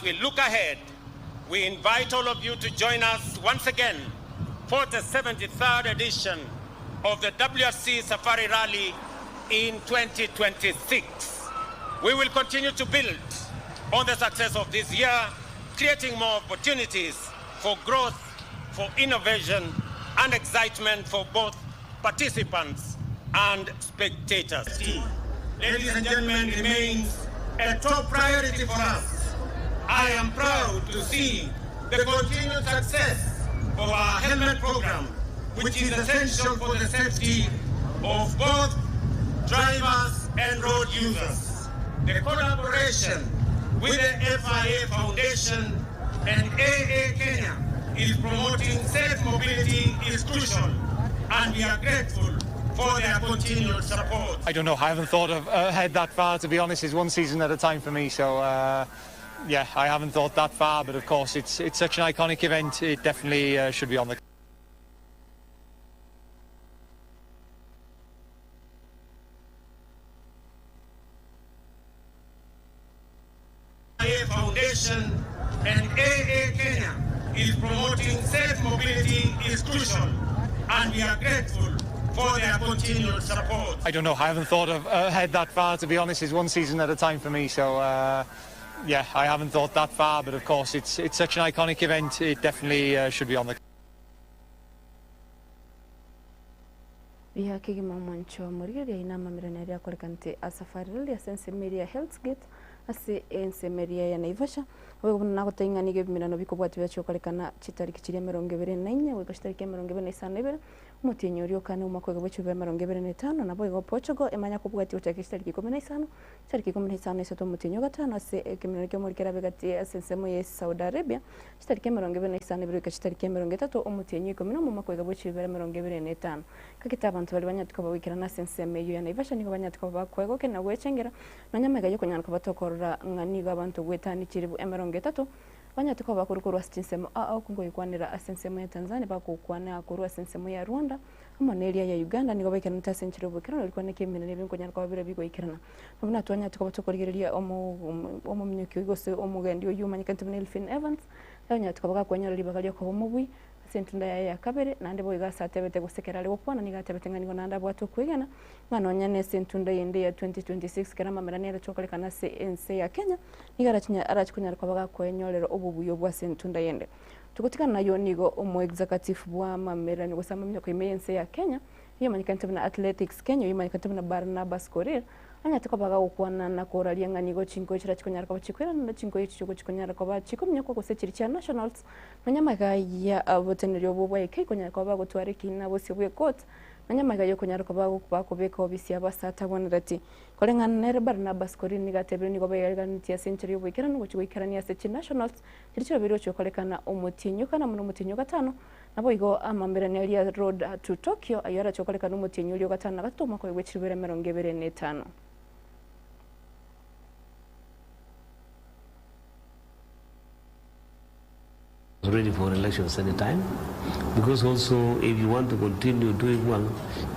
We look ahead. We invite all of you to join us once again for the 73rd edition of the WRC Safari Rally in 2026. We will continue to build on the success of this year, creating more opportunities for growth, for innovation, and excitement for both participants and spectators. Ladies and gentlemen, remains a top priority for us. I am proud to see the continued success of our helmet program, which is essential for the safety of both drivers and road users. The collaboration with the FIA Foundation and AA Kenya is promoting safe mobility is crucial, and we are grateful for their continued support. I don't know, I haven't thought of ahead that far, to be honest. It's one season at a time for me, so yeah, I haven't thought that far, but of course it's such an iconic event, it definitely should be on the FIA Foundation and AA Kenya is promoting safe mobility is crucial, and we are grateful for their continued support. I don't know, I haven't thought of ahead that far, to be honest. It's one season at a time for me, so yeah, I haven't thought that far, but of course it's such an iconic event, it definitely should be on the Biha kigi mamancho murigeri inama mireneri akorekante asafari rally asensemeria Healthgate ase ensemeria ya Naivasha wewe nako tengani ge mirano bikobwati bya chokorekana chitariki chiri 24 we kashitariki 25 mutinyo ryo kane umakwega bwe chube 25 nabo ego Portugal emanya kubwati utakishitariki 15 chitariki 15 iseto mutinyo gatano ase ekemirano kyo muri kerabe gati asensemo ye Saudi Arabia chitariki 25 biro kashitariki 30 umutinyo 10 umakwega bwe chube 25 kakita abantu bali banyatuka bawikirana senseme yo ya Naivasha niko banyatuka bakwego kena gwechengera nanyamega yo kunyana kubatokora ngani abantu gwetani chiribu 30 banyatuka bakurukuru asinsemo kungo yikwanira asensemo ya Tanzania bakukwana akuru asensemo ya Rwanda amonelia ya Uganda niko bakirana tasenchiro bukirana ilikuwa nekemene nebinko nyana kwa bira bigo ikirana nabuna twanya tukabatokorgereria omo mnyuki gose omugendi yo yumanyikante Elfin Evans yanya tukabakwanyo libagalia ko omubwi sentunda ya kabere nande boy gasatebete gusekera lewo pwana nigatebete ngani nanda bwatu kwigana nganonya ne sentunda yende ya 2026 karama meranera chokolekana se ense ya Kenya nigarachinya arachukunya kwa baga kwenyorero obubuyo bwa sentunda yende tukutikana nayo nigo omo executive bwa mamerani gusama myo ko imense ya Kenya yimanyikante na athletics Kenya yimanyikante na Barnabas Korir anya tukabaga gukwana na kuraria nganigo chinko chira chikonyara kwa chikwira na chinko ichi choko chikonyara kwa chikomnya kwa kusechiri cha nationals nanyamaga ya abotenerio bobwa iki konyara kwa gutware kina bose bwe court nanyamaga yo konyara kwa kubeka obisi abasata bonrati kolengana nere Barnabas Korini gatebere ni gobeganitia century obwikira no guchikarania sechi nationals chirichiro biro chokolekana omutinyo kana muno mutinyo gatano nabo igo amamberaneri road to Tokyo ayora chokolekana omutinyo lyo gatano gatuma ko igwechiribere 25 ready for elections anytime, because also if you want to continue doing well,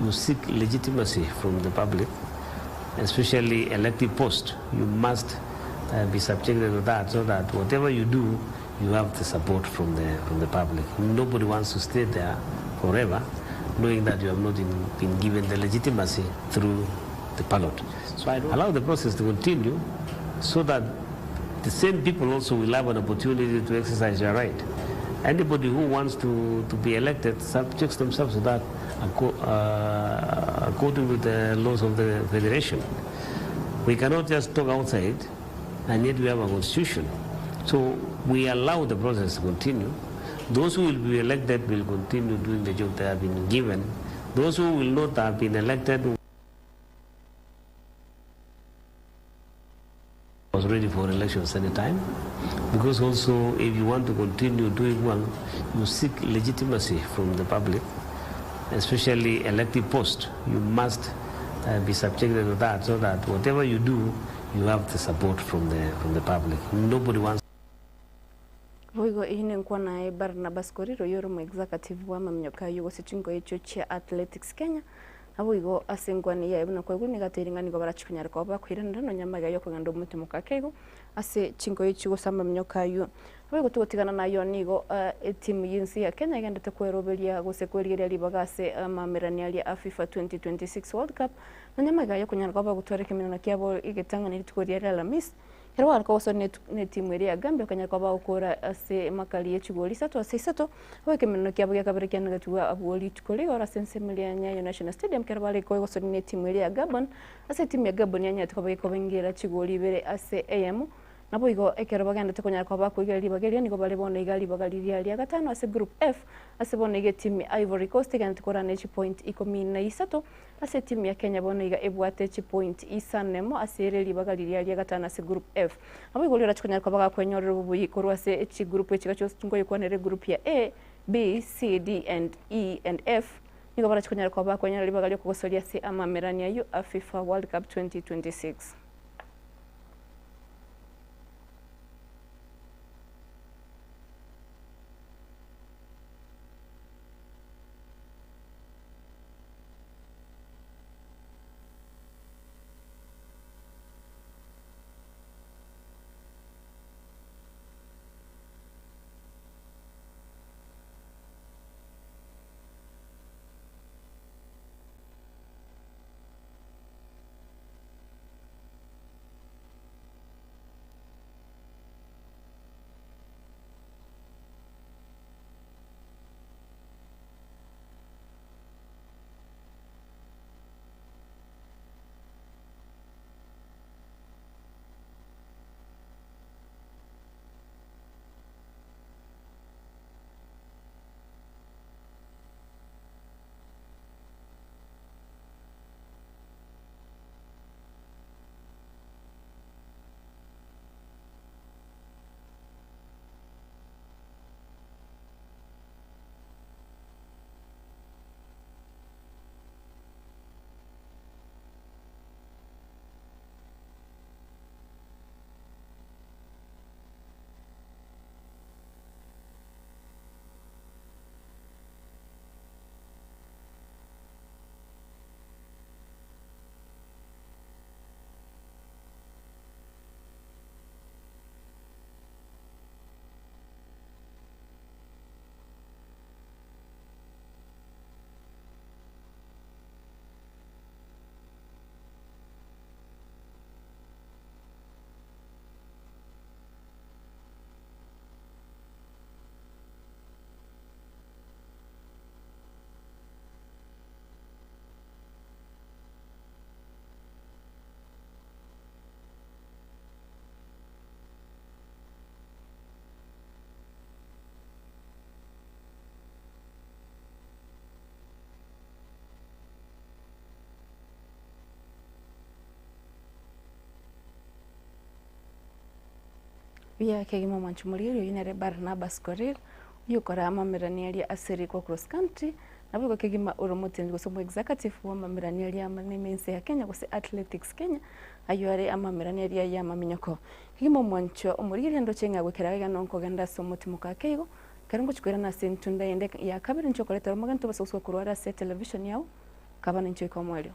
you seek legitimacy from the public, especially elective post. You must be subjected to that, so that whatever you do, you have the support from the public. Nobody wants to stay there forever, knowing that you have not been given the legitimacy through the ballot. So I allow the process to continue, so that the same people also will have an opportunity to exercise their right. Anybody who wants to be elected subjects themselves to that according to the laws of the Federation. We cannot just talk outside, and yet we have a constitution. So we allow the process to continue. Those who will be elected will continue doing the job they have been given. Those who will not have been elected was ready for elections anytime, because also if you want to continue doing well, you seek legitimacy from the public, especially elective post. You must be subjected to that, so that whatever you do, you have the support from the public. Nobody wants. Voigo ihine nkwa na Barnabas Koriro yoro mu executive wa mamnyoka yugo sichingo echo cha Athletics Kenya. Abo igo asengwani ya ebuna kwa guni gateringa nigo barachikunyara kwa bakwirana no nyamaga yo kuganda umutima kakego ase chingo echo gusamba mnyoka yu. Abo igo tugotigana nayo nigo team yinsi ya Kenya igendete kweroberia gusekweria libagase mamerani ya FIFA 2026 World Cup no nyamaga yo kunyara kwa bagutware na kyabo igetanga ni tukoria la miss. Kero alko so ne timu ya Gambia kanya kwa ba ukora ase makali yechigoli sato ase sato weke mino kyabo ya kabere kyanaga tuwa aboli tukole ora sense milianya ya National Stadium kero bale ko so ne timu ya Gabon ase timu ya Gabon yanya tukabe ko bengera chigoli bere ase AM nabo igo ekero baganda tukonya kwa ba ko igali bagelia niko bale bona igali bagali ya gatano ase group F ase bona ige timu Ivory Coast kana tukora ne point iko mina isato ase timu ya Kenya bona iga ebwate point isanemo ase reli bagali ya gatano ase group F nabo igo lira tukonya kwa ba kwenyorero bubuyi korwa ase echi group echi gacho tungoye kwa nere group ya A B C D and E and F niko bara tukonya kwa ba kwenyorero bagali ko gosolia ase amamerania yu FIFA World Cup 2026. pia kegima mwanchumulio yinere Barnabas Korir yukora amamiraniaria asiri kwa cross country na bwo kegima uromotenzi gosomo executive wa amamiraniaria manemense ya Kenya gose Athletics Kenya ayuare amamiraniaria ya maminyoko kegima mwancho umurire ndo chenga gwekeraga nonko ganda somutimuka kego karingo chikwera na sentunda yende ya kabiri nchokoleta maganto basoswa kurwara se television yao kabana ncho ikomwelio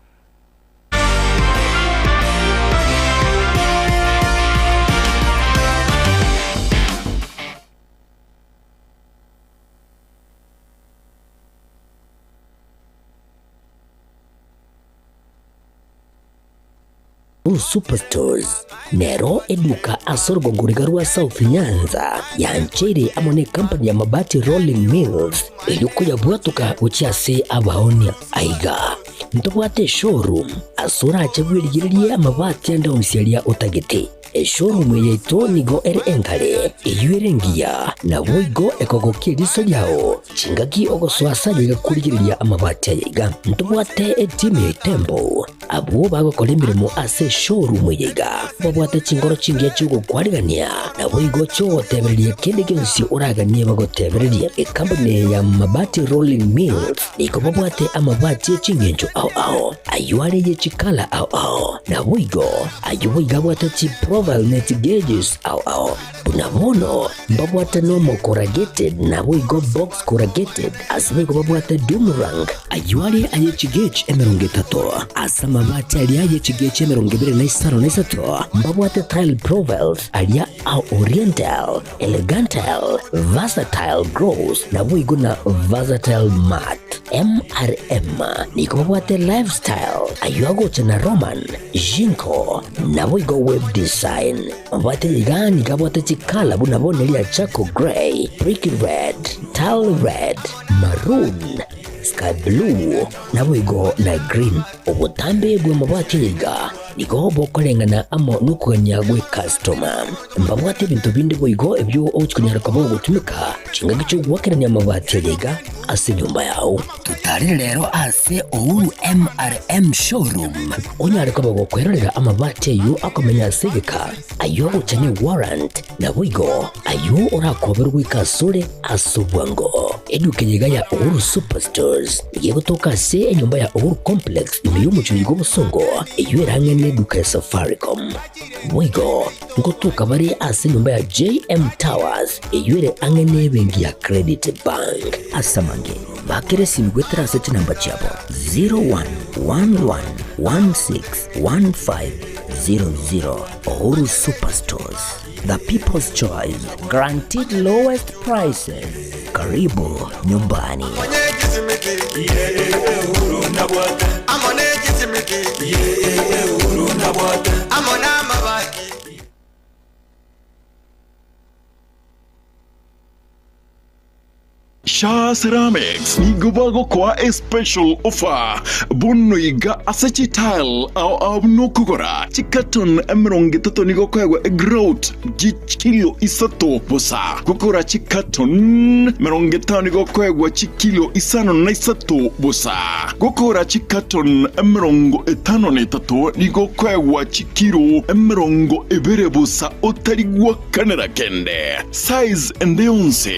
Superstores Nero eduka asorgo ngurigarua South Nyanza ya Nchere amone company ya mabati Rolling Mills ilikuya bwatuka uchiase abaonia aiga ntobwate showroom asura achagwirigirie amabati anda umsialia utagete showroom yeto nigo engale iyuerengia na boigo ekogokiriso yao chingaki ogoswasa yiga kurigiriria amabati yiga ntobwate team tembo abo bagokora imirimo ase showroom yiga babwate chingoro chingia chugo kwarigania na boigo cyo tebererie kende gensi uraganie bagotebererie company ya mabati Rolling Mills niko babwate amabati chingenjo ao ayuare ye chikala ao na boigo ayuiga bwate chi net gauges au unabono mbabwata normal corrugated na boigo box corrugated asibego babwata Dumarang ayuari ayechi gauge emerongetato asama bati ali ayechi gauge emerongibire na isato mbabwata tile profiles alia au oriental elegantal versatile gross na boigo na versatile mat MRM niko babwate lifestyle ayuago chana Roman Jinko na boigo web design mbate ligani kabwate chikala bunabone lia Chaco Grey, Brick Red, Tile Red, Maroon, Sky Blue na boigo na Green obutambe bwe mabati liga niko bokolengana amo nukuganya gwe customer mbabwate bintu bindi boigo ebyo ochikunyara kabo gutumika chinga gicho gwakeranya mabati liga ase nyumba yao tutari rero ase Ouru MRM showroom onyare kabo gukwerera amabati yu akomenya segeka ayo uchane warrant na boigo ayo urakoberwa ikasure asubwango edukenyiga ya Ouru Superstores yego toka se nyumba ya Ouru Complex imiyumucho yigo busongo eyerangene duka Safaricom boigo ngotuka bari ase nyumba ya JM Towers eyere angene bengi ya Credit Bank asamange bakere simgwetera seti namba chabo 0111161500 Ouru Superstores, the people's choice, guaranteed lowest prices. Karibu nyumbani. Shah Ceramics nigobago kwa a special offer bunoiga asachi tile au nokugora chikaton emerongetato nigo kwa grout kilo isato bosa gukora chikaton merongeta nigo kwa kilo isano na isato bosa gukora chikaton emerongo etano netato nigo kwa kilo emerongo ebere bosa otarigwa kanera kende size endonse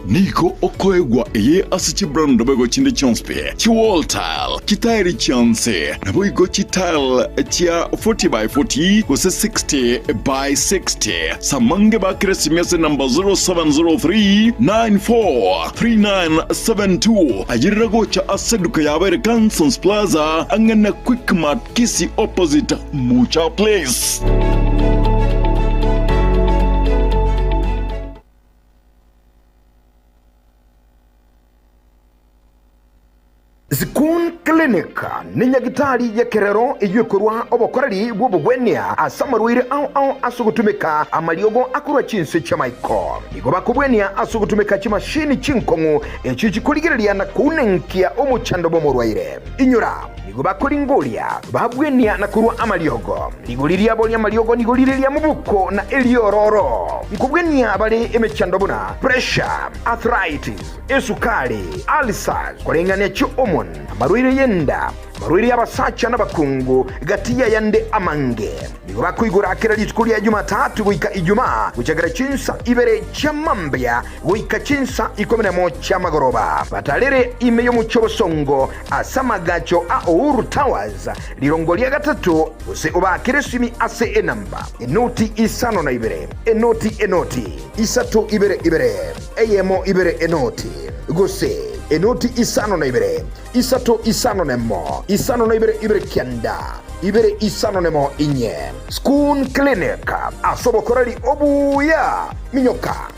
Niko okoegwa eye asichi brand bego chinde chonspe chi wall tile kitairi chance na boigo chi tile chia 40 by 40 kose 60 by 60 samange ba kresimese number 0703943972 ajirago cha aseduka ya American Sons Plaza angana Quick Mart Kisi opposite Mucha Place. Zikun Klinika ni nyagitari ya kerero iyukurwa obokorari bw'obugwenia asamarwire au asugutumika amaliogo akurwa chinse cha maiko nigo bakubwenia asugutumika chimashini chinkongu echichikuligiriria na kunenkia omuchando bomorwaire inyura nigo bakuringolia babwenia na kurwa amaliogo nigoliria boli amaliogo nigoliria mubuko na eliororo nkubwenia bali emechando buna pressure arthritis esukari ulcers kurengania cho omu common marwire yenda marwire abasacha n'abakungu gatiya yande amange nigo bakwigura akira litukulia ya Jumatatu goika Ijumaa guchagara chinsa ibere chamambya goika chinsa 11 chamagoroba batalere imeyo muchobosongo asamagacho a Uhuru Towers lirongolia gatatu use ubakire simi ase enamba enoti isano na ibere enoti isato ibere eyemo ibere enoti gose enoti isano na ibere isato isano nemo isano na ibere kianda ibere isano nemo inye School Clinic asobokorari obuya minyoka.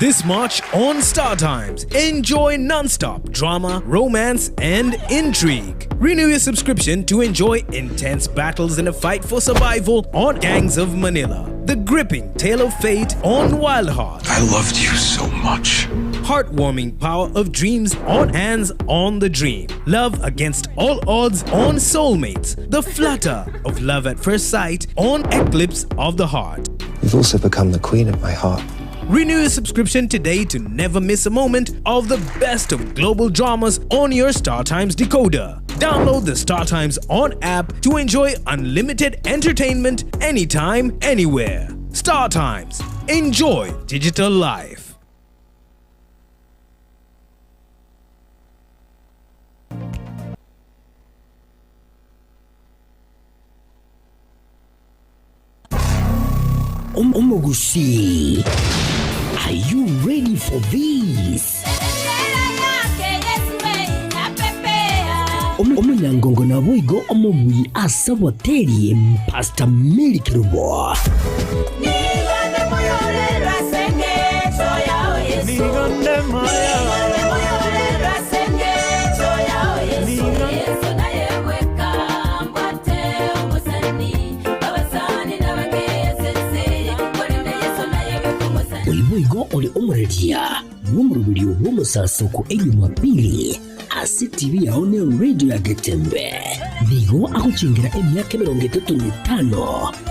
This March on Star Times, enjoy non-stop drama, romance, and intrigue. Renew your subscription to enjoy intense battles in a fight for survival on Gangs of Manila. The gripping tale of fate on Wild Heart. I loved you so much. Heartwarming power of dreams on Hands on the Dream. Love against all odds on Soulmates. The flutter of love at first sight on Eclipse of the Heart. You've also become the queen of my heart. Renew your subscription today to never miss a moment of the best of global dramas on your Star Times decoder. Download the Star Times On app to enjoy unlimited entertainment anytime, anywhere. Star Times. Enjoy digital life. Omogusi, are you ready for this? Omunyangongo na boigo omobui asaboteri Pastor Mary Kirubo. Boigo oli omuredia wumurubiri womusasuku Jumapili ACTV yaone radio ya Getembe. Vigo akuchingira emyaka 35